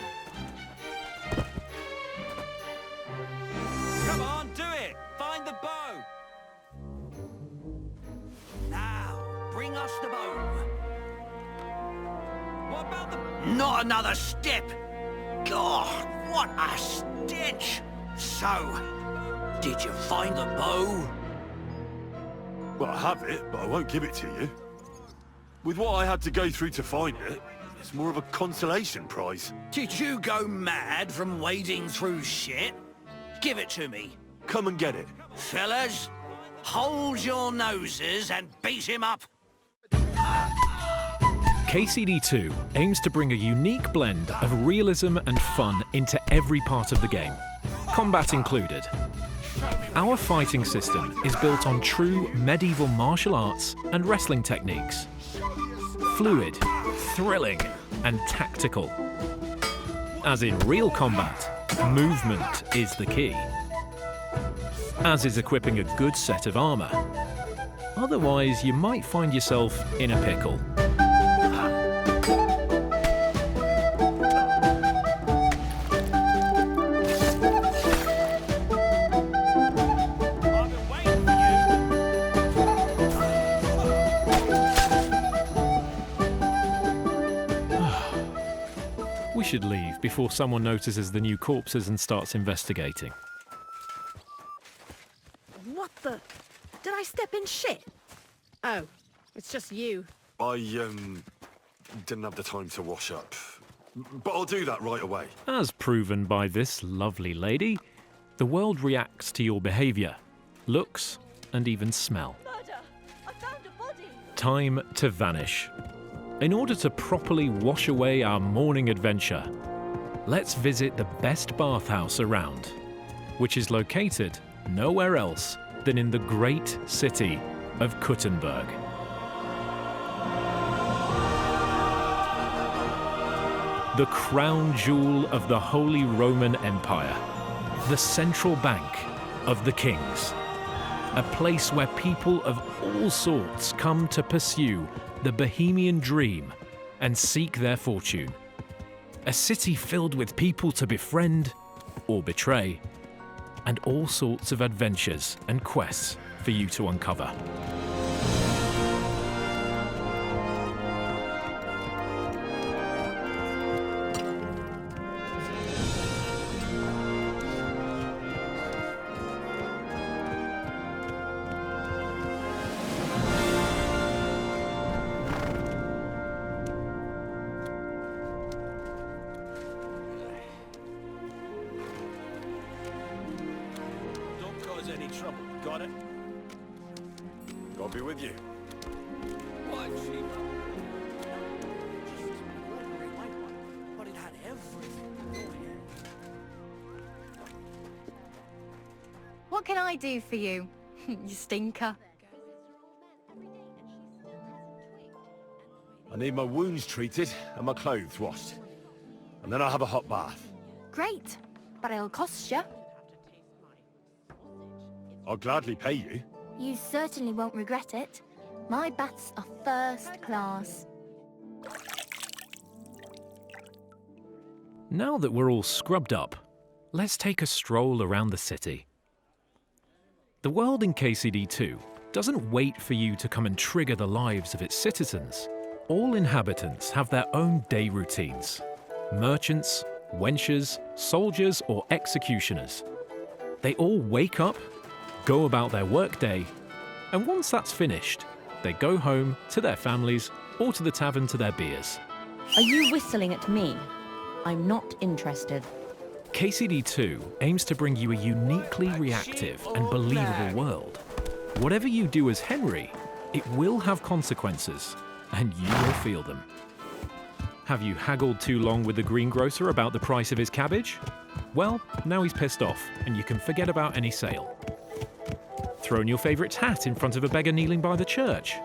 Come on, do it! Find the bow! Now, bring us the bow. What about the... Not another step! God, what a stench! So, did you find the bow? Well, I have it, but I won't give it to you. With what I had to go through to find it, it's more of a consolation prize. Did you go mad from wading through shit? Give it to me. Come and get it. Fellas, hold your noses and beat him up. KCD2 aims to bring a unique blend of realism and fun into every part of the game, combat included. Our fighting system is built on true medieval martial arts and wrestling techniques. Fluid, thrilling, and tactical. As in real combat, movement is the key. As is equipping a good set of armor. Otherwise, you might find yourself in a pickle. We should leave before someone notices the new corpses and starts investigating. What the? Did I step in shit? Oh, it's just you. I, didn't have the time to wash up. But I'll do that right away. As proven by this lovely lady, the world reacts to your behaviour, looks, and even smell. Murder! I found a body! Time to vanish. In order to properly wash away our morning adventure, let's visit the best bathhouse around, which is located nowhere else than in the great city of Kuttenberg. The crown jewel of the Holy Roman Empire, the central bank of the kings, a place where people of all sorts come to pursue the Bohemian dream and seek their fortune. A city filled with people to befriend or betray, and all sorts of adventures and quests for you to uncover. Any trouble, got it? God be with you. What? But it had everything. What can I do for you, you stinker? I need my wounds treated and my clothes washed. And then I'll have a hot bath. Great, but it'll cost you. I'll gladly pay you. You certainly won't regret it. My baths are first class. Now that we're all scrubbed up, let's take a stroll around the city. The world in KCD2 doesn't wait for you to come and trigger the lives of its citizens. All inhabitants have their own day routines. Merchants, wenchers, soldiers, or executioners. They all wake up, go about their workday, and once that's finished, they go home to their families or to the tavern to their beers. Are you whistling at me? I'm not interested. KCD2 aims to bring you a uniquely reactive and believable world. Whatever you do as Henry, it will have consequences, and you will feel them. Have you haggled too long with the greengrocer about the price of his cabbage? Well, now he's pissed off, and you can forget about any sale. Thrown your favourite hat in front of a beggar kneeling by the church.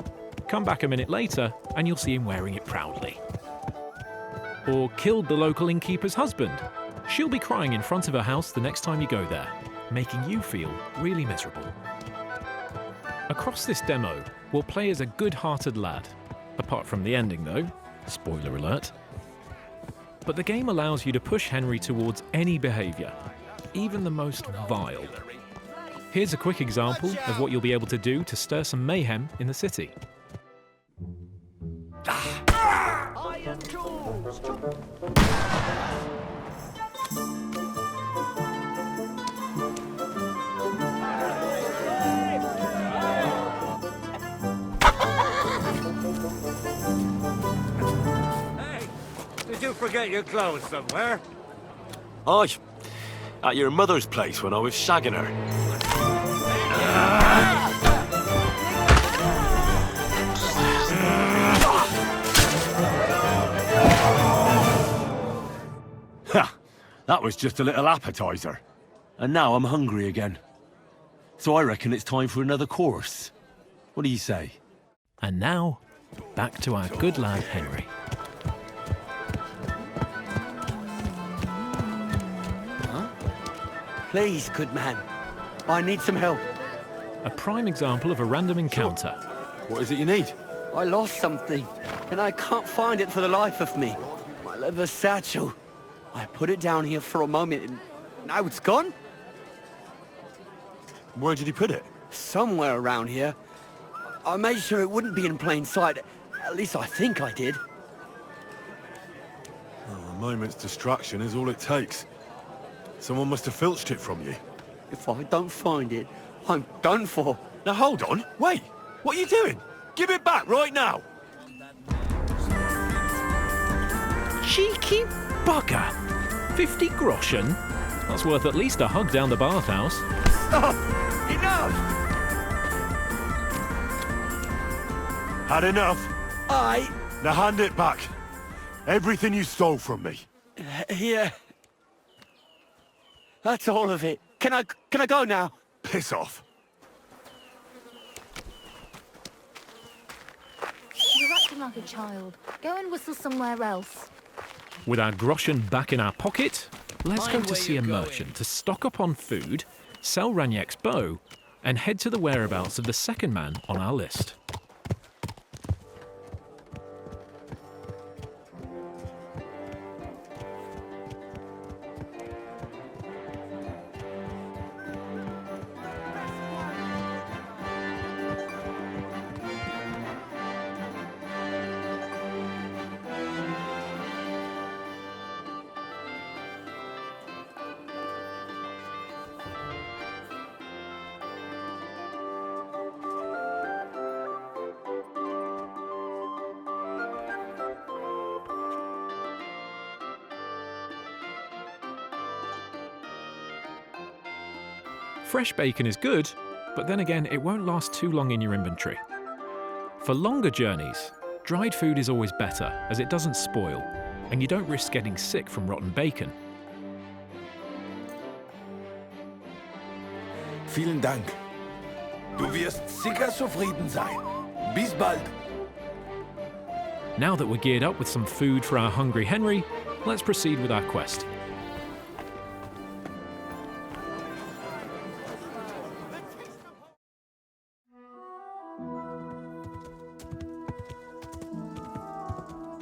Come back a minute later, and you'll see him wearing it proudly. Or killed the local innkeeper's husband. She'll be crying in front of her house the next time you go there, making you feel really miserable. Across this demo, we'll play as a good-hearted lad. Apart from the ending though, spoiler alert. But the game allows you to push Henry towards any behaviour, even the most vile. Here's a quick example of what you'll be able to do to stir some mayhem in the city. Iron tools! Hey, did you forget your clothes somewhere? Aye, at your mother's place when I was shagging her. Ha! That was just a little appetizer. And now I'm hungry again. So I reckon it's time for another course. What do you say? And now, back to our good lad Henry. Please, good man. I need some help. A prime example of a random encounter. What is it you need? I lost something, and I can't find it for the life of me. My leather satchel. I put it down here for a moment, and now it's gone? Where did you put it? Somewhere around here. I made sure it wouldn't be in plain sight. At least I think I did. Oh, a moment's distraction is all it takes. Someone must have filched it from you. If I don't find it, I'm done for. Now hold on, wait! What are you doing? Give it back right now! cheeky bugger! 50 groschen? That's worth at least a hug down the bathhouse. Stop! Enough! Had enough? Aye. Now hand it back. Everything you stole from me. Here. That's all of it. Can I go now? Piss off. You're acting like a child. Go and whistle somewhere else. With our groschen back in our pocket, let's go Mind to where see a you're merchant to stock up on food, sell Raniek's bow, and head to the whereabouts of the second man on our list. Fresh bacon is good, but then again, it won't last too long in your inventory. For longer journeys, dried food is always better, as it doesn't spoil, and you don't risk getting sick from rotten bacon. Vielen Dank. Du wirst sicher zufrieden sein. Bis bald. Now that we're geared up with some food for our hungry Henry, let's proceed with our quest.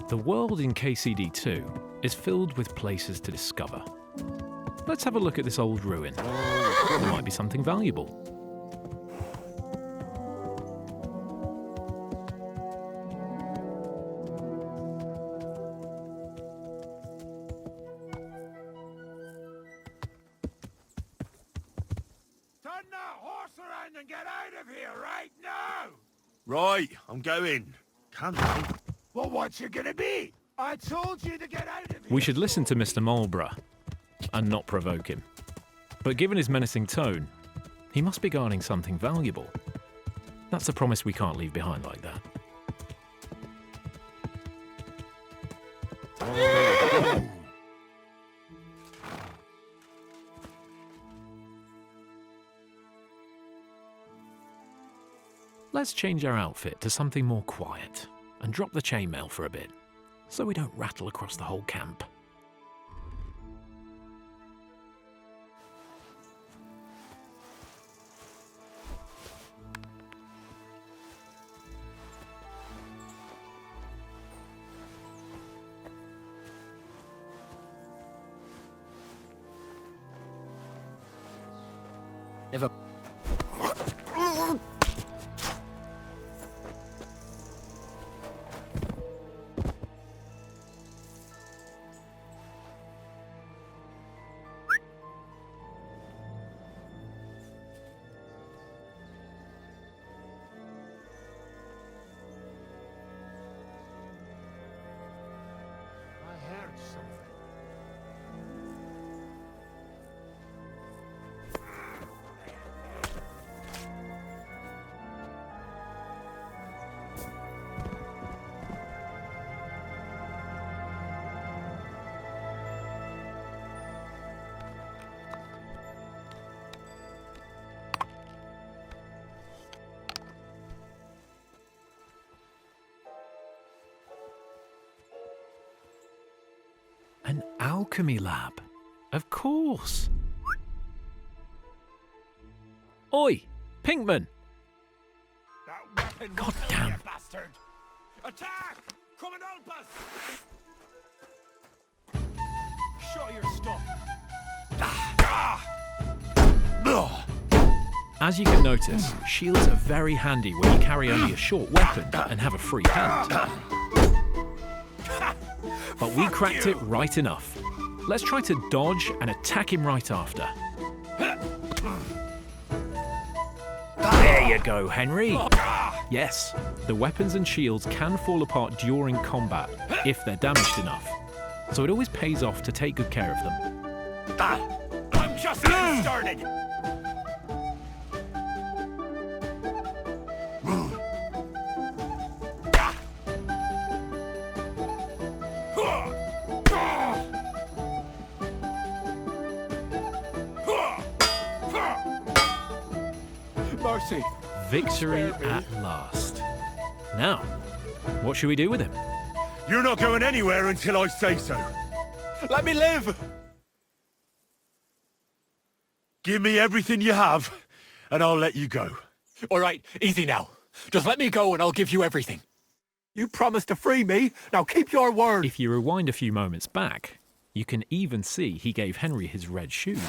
The world in KCD2 is filled with places to discover. Let's have a look at this old ruin. There might be something valuable. Turn that horse around and get out of here right now! Right, I'm going. Calm down. Well, what's it gonna be? I told you to get out of here! We should listen to Mr. Marlborough and not provoke him. But given his menacing tone, he must be guarding something valuable. That's a promise we can't leave behind like that. Let's change our outfit to something more quiet and drop the chainmail for a bit, so we don't rattle across the whole camp. If a An alchemy lab. Of course. Oi, Pinkman. God damn. Bastard! Attack! Come and help us! Show your stuff. As you can notice, shields are very handy when you carry only a short weapon and have a free hand. But we cracked it right enough. Let's try to dodge and attack him right after. There you go, Henry. Yes, the weapons and shields can fall apart during combat, if they're damaged enough. so it always pays off to take good care of them. I'm just getting started! Mercy. Victory at last. Now, what should we do with him? You're not going anywhere until I say so. Let me live! Give me everything you have, and I'll let you go. All right, easy now. Just let me go and I'll give you everything. You promised to free me, now keep your word! If you rewind a few moments back, you can even see he gave Henry his red shoes.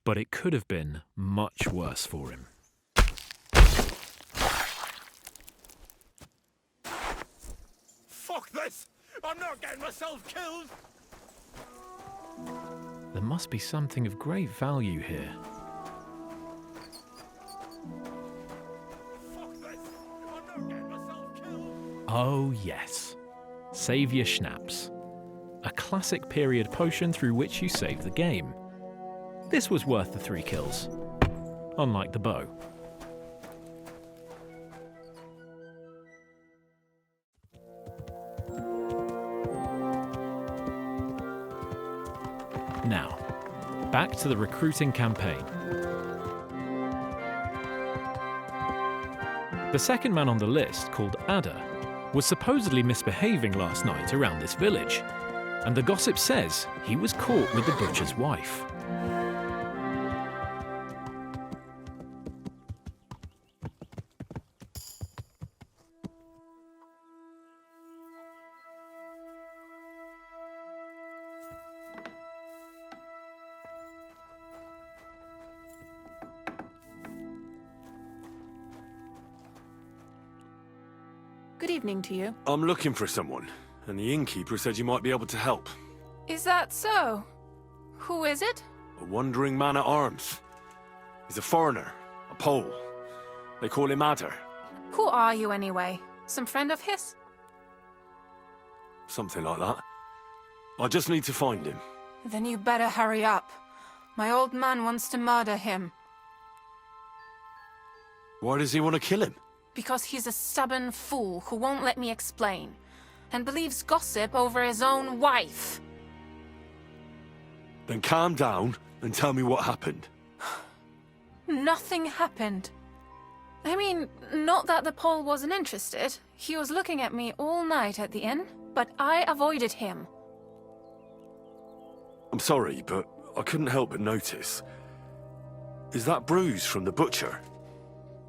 But it could have been much worse for him. Fuck this! I'm not getting myself killed! There must be something of great value here. Fuck this! I'm not getting myself killed! Oh yes, Saviour Schnapps. A classic period potion through which you save the game. This was worth the 3 kills, unlike the bow. Now, back to the recruiting campaign. The second man on the list, called Ada, was supposedly misbehaving last night around this village, and the gossip says he was caught with the butcher's wife. Good evening to you. I'm looking for someone, and the innkeeper said you might be able to help. Is that so? Who is it? A wandering man at arms. He's a foreigner, a Pole. They call him Ada. Who are you anyway? Some friend of his? Something like that. I just need to find him. Then you better hurry up. My old man wants to murder him. Why does he want to kill him? Because he's a stubborn fool who won't let me explain, and believes gossip over his own wife. Then calm down and tell me what happened. Nothing happened. I mean, not that the Pole wasn't interested. He was looking at me all night at the inn, but I avoided him. I'm sorry, but I couldn't help but notice. Is that bruise from the butcher?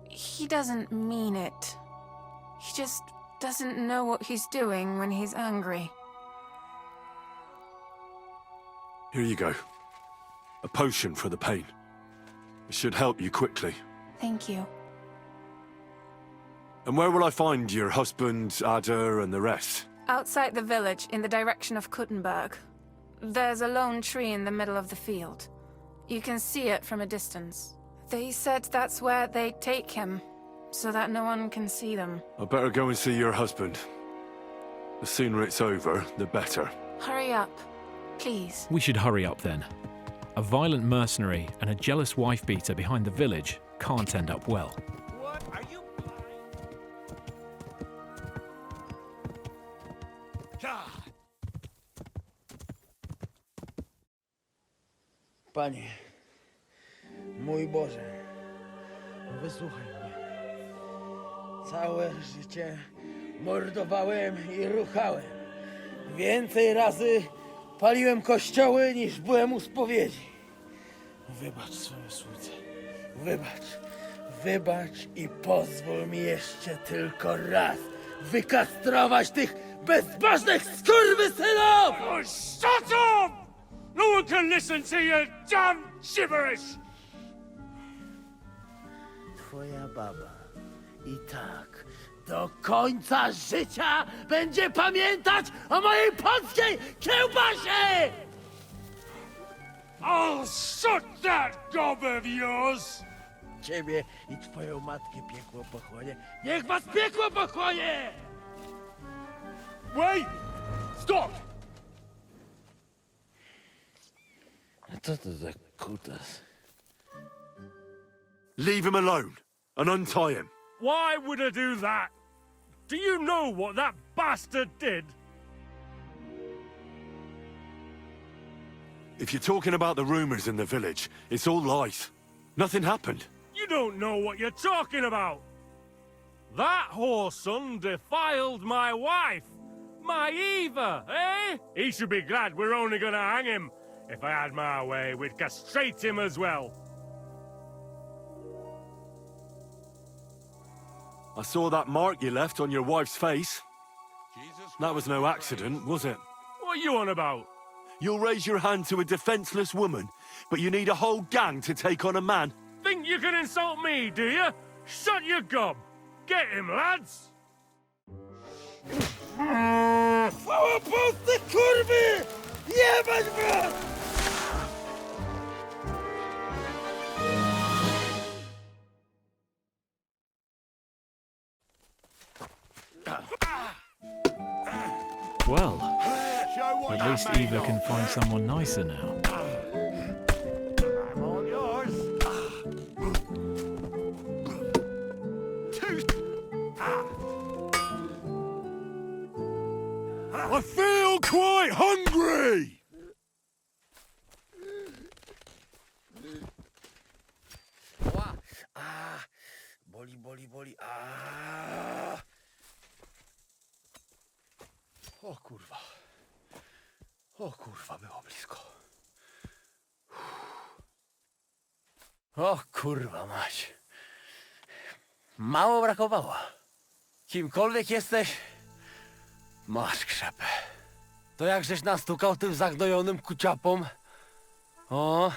He doesn't mean it. He just doesn't know what he's doing when he's angry. Here you go. A potion for the pain. It should help you quickly. Thank you. And where will I find your husband, Ada, and the rest? Outside the village, in the direction of Kuttenberg. There's a lone tree in the middle of the field. You can see it from a distance. They said that's where they take him, so that no one can see them. I better go and see your husband. The sooner it's over, the better. Hurry up, please. We should hurry up then. A violent mercenary and a jealous wife-beater behind the village can't end up well. What? Are you Panie, mój Boże, wysłuchaj mnie. Całe życie mordowałem i ruchałem. Więcej razy paliłem kościoły, niż byłem u spowiedzi. Wybacz swoją słudze. Wybacz i pozwól mi jeszcze tylko raz wykastrować tych bezbożnych skurwysynów! Oh, shut up! No one can listen to your damn gibberish! Twoja baba i tak do końca życia będzie pamiętać o mojej polskiej kiełbasie! I'll shut that gob of yours! Ciebie i twoją matkę piekło pochłonie. Niech was piekło pochłonie! Wait! Stop! Co to za kutas? Leave him alone and untie him. Why would I do that? Do you know what that bastard did? If you're talking about the rumors in the village, it's all lies. Nothing happened. You don't know what you're talking about. That whoreson defiled my wife. My Eva, eh? He should be glad we're only gonna hang him. If I had my way, we'd castrate him as well. I saw that mark you left on your wife's face. That was no accident, was it? What are you on about? You'll raise your hand to a defenseless woman, but you need a whole gang to take on a man. Think you can insult me, do you? Shut your gob! Get him, lads! Chwała Polsce, kurwy! Jebać was! Well, at least Eva can find someone nicer now. I'm all yours. I feel quite hungry! Boli, boli, boli. O kurwa. O kurwa, było blisko. O kurwa mać. Mało brakowało. Kimkolwiek jesteś, masz krzepę. To jak żeś nastukał tym zagnojonym kuciapom? O,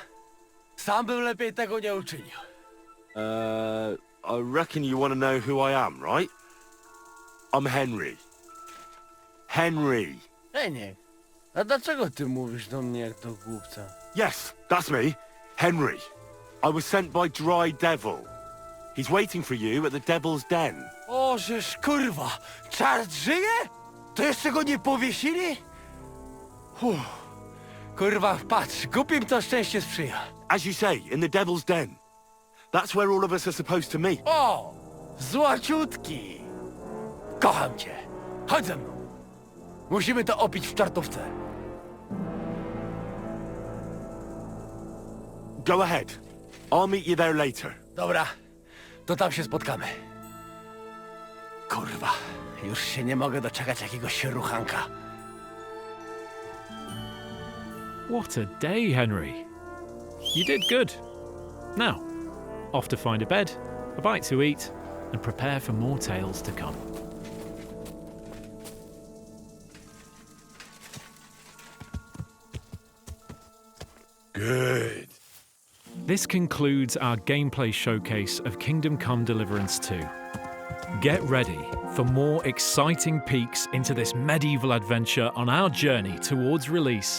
sam bym lepiej tego nie uczynił. I reckon you want to know who I am, right? I'm Henry. Henry. Nie. A dlaczego ty mówisz do mnie jak do głupca? Yes, that's me. Henry. I was sent by Dry Devil. He's waiting for you at the Devil's Den. O, żeż kurwa! Czart żyje? To jeszcze go nie powiesili? Kurwa, patrz, głupim to szczęście sprzyja. As you say, in the Devil's Den. That's where all of us are supposed to meet. O! Złaciutki! Kocham cię. Chodź ze mną. Musimy to opić w czartówce. Go ahead. I'll meet you there later. Dobra, to tam się spotkamy. Kurwa, już się nie mogę doczekać jakiegoś ruchanka. What a day, Henry. You did good. Now, off to find a bed, a bite to eat, and prepare for more tales to come. Good. This concludes our gameplay showcase of Kingdom Come Deliverance 2. Get ready for more exciting peeks into this medieval adventure on our journey towards release